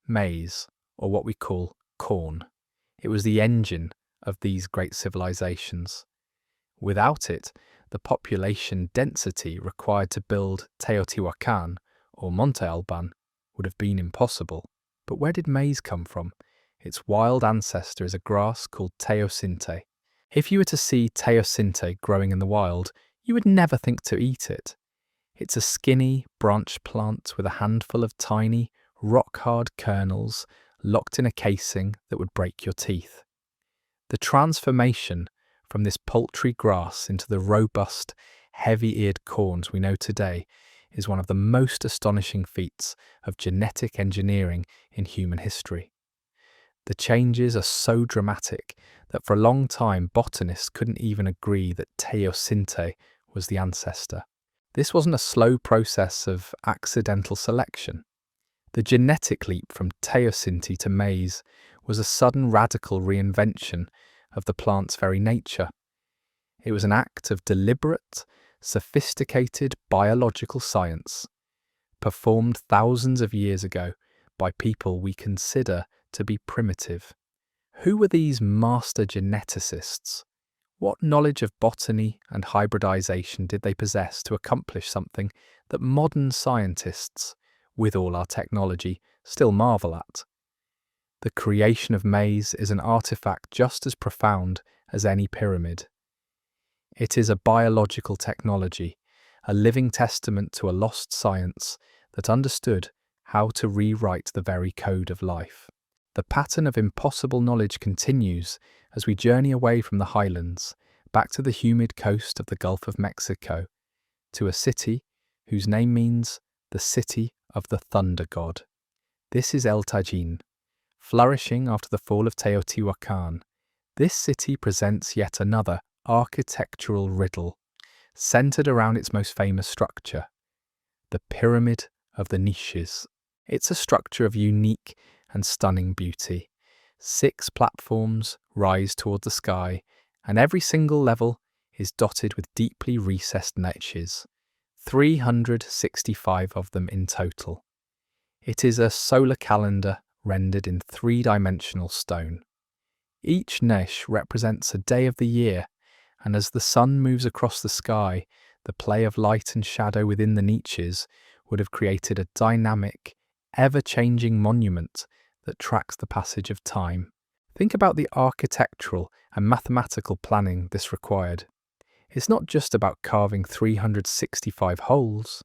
maize, or what we call corn. It was the engine of these great civilizations. Without it, the population density required to build Teotihuacan or Monte Alban would have been impossible. But where did maize come from? Its wild ancestor is a grass called teosinte. If you were to see teosinte growing in the wild, you would never think to eat it. It's a skinny, branched plant with a handful of tiny, rock-hard kernels locked in a casing that would break your teeth. The transformation from this paltry grass into the robust, heavy-eared corns we know today is one of the most astonishing feats of genetic engineering in human history. The changes are so dramatic that for a long time botanists couldn't even agree that teosinte was the ancestor. This wasn't a slow process of accidental selection. The genetic leap from teosinte to maize was a sudden radical reinvention of the plant's very nature. It was an act of deliberate, sophisticated biological science, performed thousands of years ago by people we consider to be primitive. Who were these master geneticists? What knowledge of botany and hybridization did they possess to accomplish something that modern scientists, with all our technology, still marvel at? The creation of maize is an artifact just as profound as any pyramid. It is a biological technology, a living testament to a lost science that understood how to rewrite the very code of life. The pattern of impossible knowledge continues as we journey away from the highlands, back to the humid coast of the Gulf of Mexico, to a city whose name means the city of the thunder god. This is El Tajin. Flourishing after the fall of Teotihuacan, this city presents yet another architectural riddle, centered around its most famous structure, the Pyramid of the Niches. It's a structure of unique and stunning beauty. 6 platforms rise toward the sky, and every single level is dotted with deeply recessed niches, 365 of them in total. It is a solar calendar rendered in 3-dimensional stone. Each niche represents a day of the year, and as the sun moves across the sky, the play of light and shadow within the niches would have created a dynamic, ever-changing monument that tracks the passage of time. Think about the architectural and mathematical planning this required. It's not just about carving 365 holes.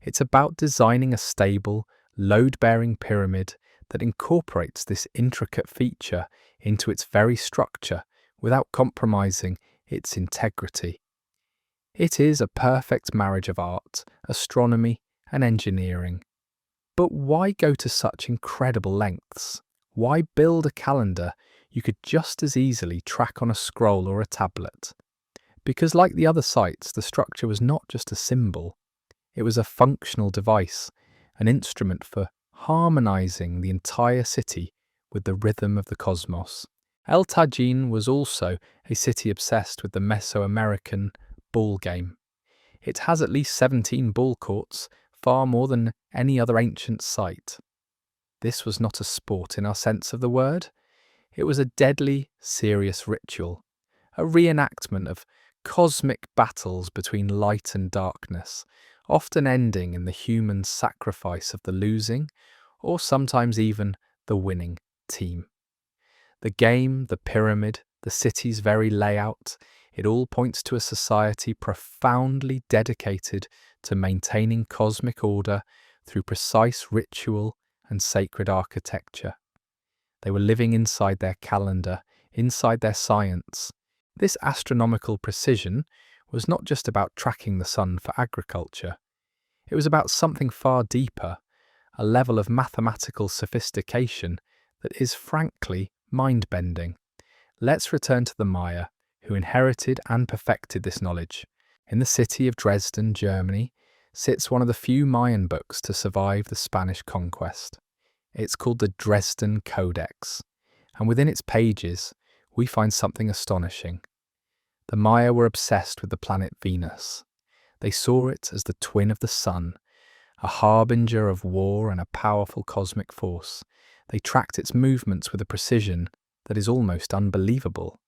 It's about designing a stable, load-bearing pyramid that incorporates this intricate feature into its very structure without compromising its integrity. It is a perfect marriage of art, astronomy, and engineering. But why go to such incredible lengths? Why build a calendar you could just as easily track on a scroll or a tablet? Because like the other sites, the structure was not just a symbol. It was a functional device, an instrument for harmonizing the entire city with the rhythm of the cosmos. El Tajin was also a city obsessed with the Mesoamerican ball game. It has at least 17 ball courts, far more than any other ancient site. This was not a sport in our sense of the word. It was a deadly, serious ritual, a reenactment of cosmic battles between light and darkness, often ending in the human sacrifice of the losing, or sometimes even the winning team. The game, the pyramid, the city's very layout, it all points to a society profoundly dedicated to maintaining cosmic order through precise ritual and sacred architecture. They were living inside their calendar, inside their science. This astronomical precision was not just about tracking the sun for agriculture. It was about something far deeper, a level of mathematical sophistication that is frankly mind-bending. Let's return to the Maya, who inherited and perfected this knowledge. In the city of Dresden, Germany, sits one of the few Mayan books to survive the Spanish conquest. It's called the Dresden Codex, and within its pages, we find something astonishing. The Maya were obsessed with the planet Venus. They saw it as the twin of the sun, a harbinger of war and a powerful cosmic force. They tracked its movements with a precision that is almost unbelievable.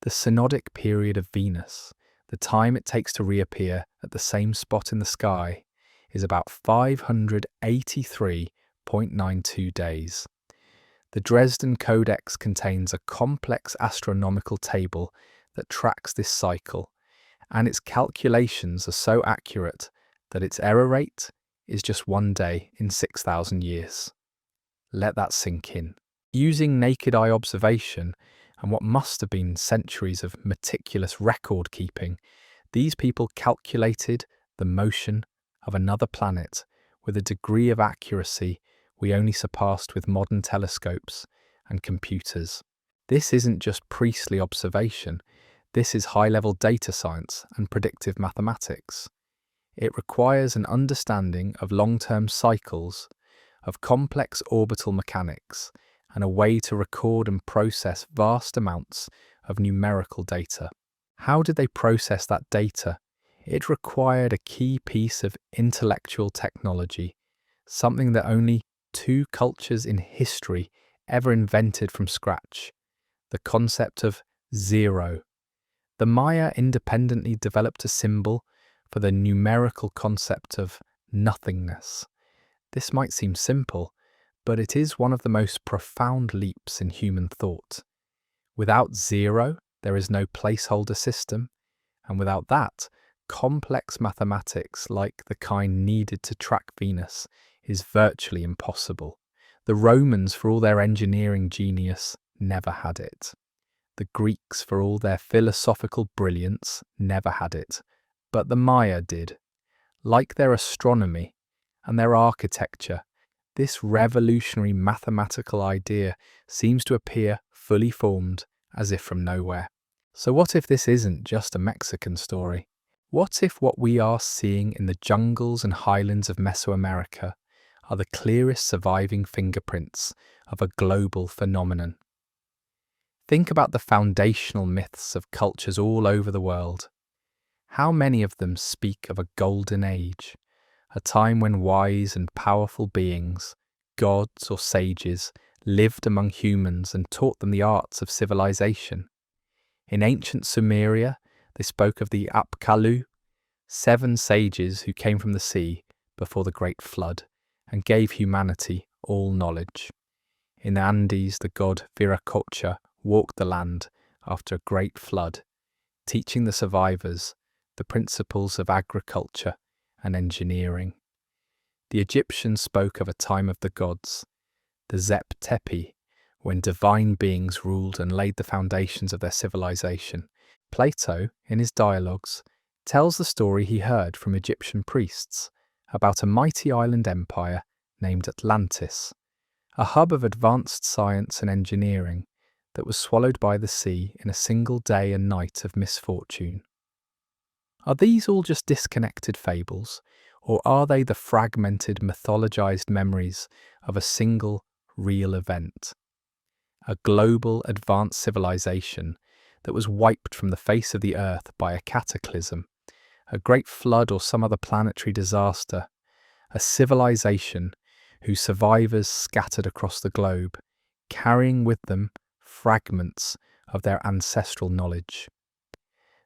The synodic period of Venus, the time it takes to reappear at the same spot in the sky, is about 583.92 days. The Dresden Codex contains a complex astronomical table that tracks this cycle, and its calculations are so accurate that its error rate is just 1 day in 6,000 years. Let that sink in. Using naked eye observation and what must have been centuries of meticulous record keeping, these people calculated the motion of another planet with a degree of accuracy we only surpassed with modern telescopes and computers. This isn't just priestly observation, this is high-level data science and predictive mathematics. It requires an understanding of long-term cycles, of complex orbital mechanics and a way to record and process vast amounts of numerical data. How did they process that data? It required a key piece of intellectual technology, something that only 2 cultures in history ever invented from scratch: the concept of zero. The Maya independently developed a symbol for the numerical concept of nothingness. This might seem simple, but it is one of the most profound leaps in human thought. Without zero, there is no placeholder system, and without that, complex mathematics like the kind needed to track Venus is virtually impossible. The Romans, for all their engineering genius, never had it. The Greeks, for all their philosophical brilliance, never had it. But the Maya did. Like their astronomy and their architecture, this revolutionary mathematical idea seems to appear fully formed, as if from nowhere. So what if this isn't just a Mexican story? What if what we are seeing in the jungles and highlands of Mesoamerica are the clearest surviving fingerprints of a global phenomenon? Think about the foundational myths of cultures all over the world. How many of them speak of a golden age, a time when wise and powerful beings, gods or sages, lived among humans and taught them the arts of civilization? In ancient Sumeria, they spoke of the Apkallu, 7 sages who came from the sea before the Great Flood and gave humanity all knowledge. In the Andes, the god Viracocha walked the land after a great flood, teaching the survivors the principles of agriculture and engineering. The Egyptians spoke of a time of the gods, the Zep Tepi, when divine beings ruled and laid the foundations of their civilization. Plato, in his dialogues, tells the story he heard from Egyptian priests about a mighty island empire named Atlantis, a hub of advanced science and engineering that was swallowed by the sea in a single day and night of misfortune. Are these all just disconnected fables, or are they the fragmented, mythologized memories of a single, real event? A global, advanced civilization that was wiped from the face of the earth by a cataclysm, a great flood or some other planetary disaster, a civilization whose survivors scattered across the globe, carrying with them fragments of their ancestral knowledge.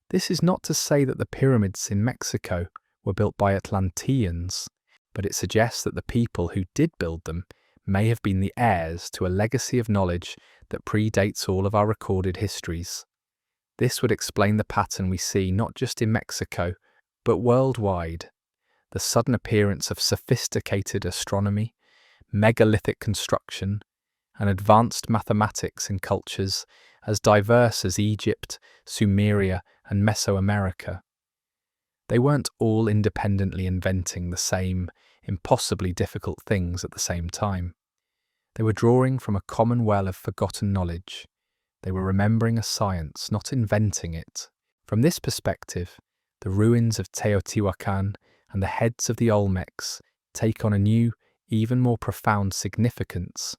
This is not to say that the pyramids in Mexico were built by Atlanteans, but it suggests that the people who did build them may have been the heirs to a legacy of knowledge that predates all of our recorded histories. This would explain the pattern we see not just in Mexico, but worldwide: the sudden appearance of sophisticated astronomy, megalithic construction, and advanced mathematics in cultures as diverse as Egypt, Sumeria, and Mesoamerica. They weren't all independently inventing the same, impossibly difficult things at the same time. They were drawing from a common well of forgotten knowledge. They were remembering a science, not inventing it. From this perspective, the ruins of Teotihuacan and the heads of the Olmecs take on a new, even more profound significance.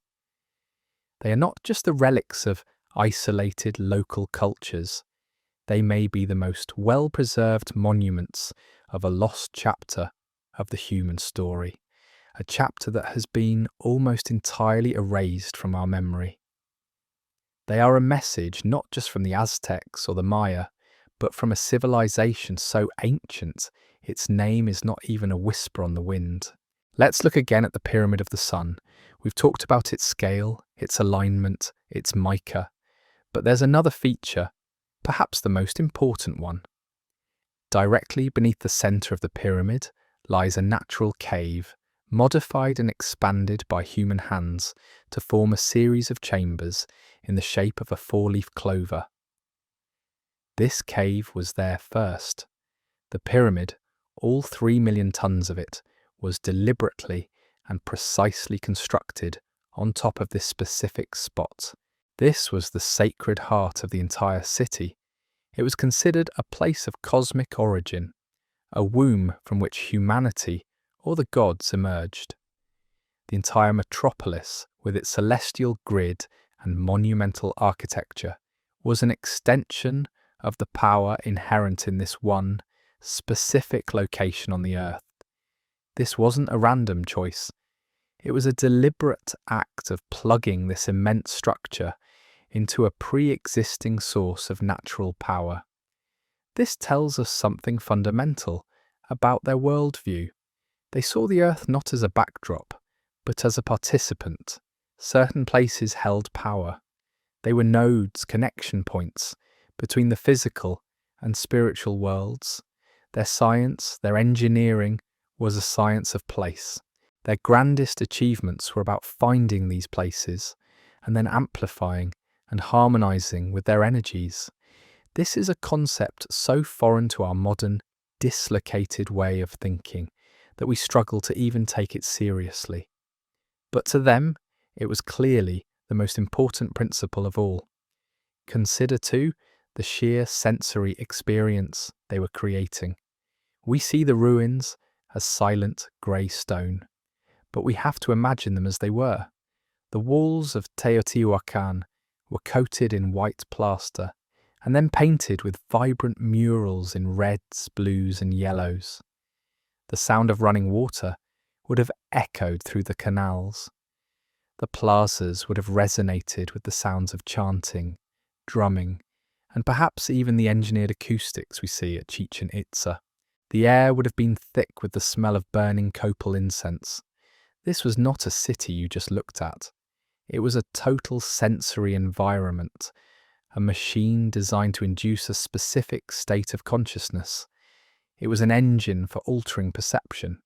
They are not just the relics of isolated local cultures. They may be the most well-preserved monuments of a lost chapter of the human story, a chapter that has been almost entirely erased from our memory. They are a message not just from the Aztecs or the Maya, but from a civilization so ancient its name is not even a whisper on the wind. Let's look again at the Pyramid of the Sun. We've talked about its scale, its alignment, its mica, but there's another feature, perhaps the most important one. Directly beneath the centre of the pyramid lies a natural cave, modified and expanded by human hands to form a series of chambers in the shape of a 4-leaf clover. This cave was there first. The pyramid, all 3 million tons of it, was deliberately and precisely constructed on top of this specific spot. This was the sacred heart of the entire city. It was considered a place of cosmic origin, a womb from which humanity or the gods emerged. The entire metropolis, with its celestial grid and monumental architecture, was an extension of the power inherent in this one specific location on the Earth. This wasn't a random choice. It was a deliberate act of plugging this immense structure into a pre-existing source of natural power. This tells us something fundamental about their worldview. They saw the Earth not as a backdrop, but as a participant. Certain places held power. They were nodes, connection points between the physical and spiritual worlds. Their science, their engineering, was a science of place. Their grandest achievements were about finding these places and then amplifying and harmonizing with their energies. This is a concept so foreign to our modern, dislocated way of thinking that we struggle to even take it seriously. But to them, it was clearly the most important principle of all. Consider, too, the sheer sensory experience they were creating. We see the ruins as silent grey stone, but we have to imagine them as they were. The walls of Teotihuacan were coated in white plaster and then painted with vibrant murals in reds, blues and yellows. The sound of running water would have echoed through the canals. The plazas would have resonated with the sounds of chanting, drumming, and perhaps even the engineered acoustics we see at Chichen Itza. The air would have been thick with the smell of burning copal incense. This was not a city you just looked at. It was a total sensory environment, a machine designed to induce a specific state of consciousness. It was an engine for altering perception.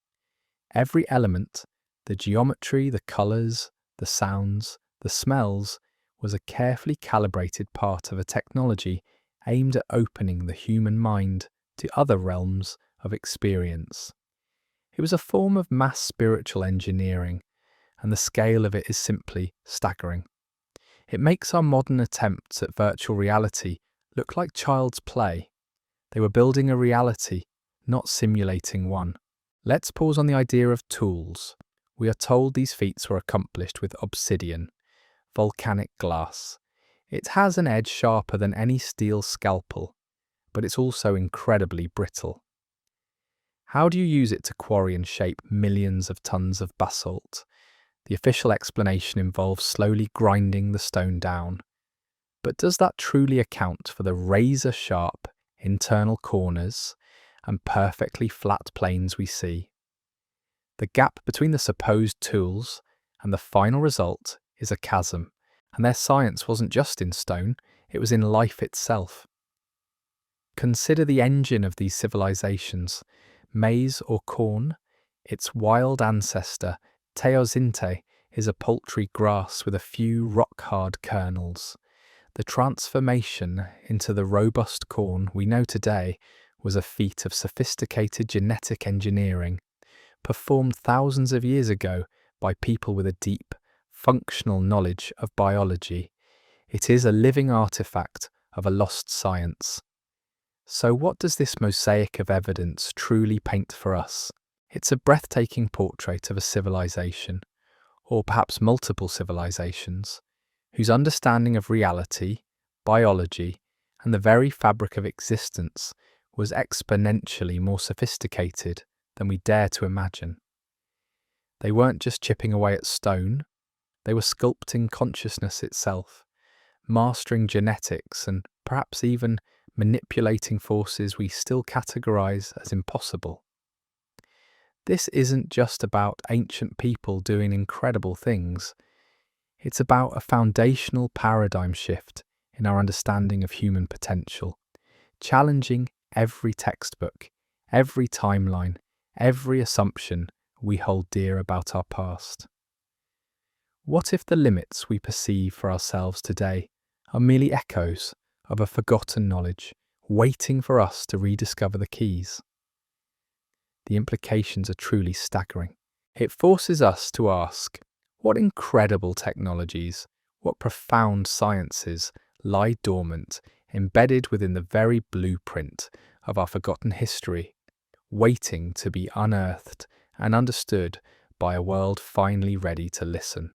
Every element, the geometry, the colours, the sounds, the smells, was a carefully calibrated part of a technology aimed at opening the human mind to other realms of experience. It was a form of mass spiritual engineering, and the scale of it is simply staggering. It makes our modern attempts at virtual reality look like child's play. They were building a reality, not simulating one. Let's pause on the idea of tools. We are told these feats were accomplished with obsidian, volcanic glass. It has an edge sharper than any steel scalpel, but it's also incredibly brittle. How do you use it to quarry and shape millions of tons of basalt? The official explanation involves slowly grinding the stone down. But does that truly account for the razor-sharp internal corners and perfectly flat planes we see? The gap between the supposed tools and the final result is a chasm, and their science wasn't just in stone, it was in life itself. Consider the engine of these civilizations. Maize or corn, its wild ancestor, teozinte, is a paltry grass with a few rock-hard kernels. The transformation into the robust corn we know today was a feat of sophisticated genetic engineering, performed thousands of years ago by people with a deep, functional knowledge of biology. It is a living artifact of a lost science. So what does this mosaic of evidence truly paint for us? It's a breathtaking portrait of a civilization, or perhaps multiple civilizations, whose understanding of reality, biology, and the very fabric of existence was exponentially more sophisticated than we dare to imagine. They weren't just chipping away at stone, they were sculpting consciousness itself, mastering genetics and perhaps even manipulating forces we still categorize as impossible. This isn't just about ancient people doing incredible things. It's about a foundational paradigm shift in our understanding of human potential, challenging every textbook, every timeline, every assumption we hold dear about our past. What if the limits we perceive for ourselves today are merely echoes of a forgotten knowledge, waiting for us to rediscover the keys? The implications are truly staggering. It forces us to ask, what incredible technologies, what profound sciences lie dormant, embedded within the very blueprint of our forgotten history, waiting to be unearthed and understood by a world finally ready to listen.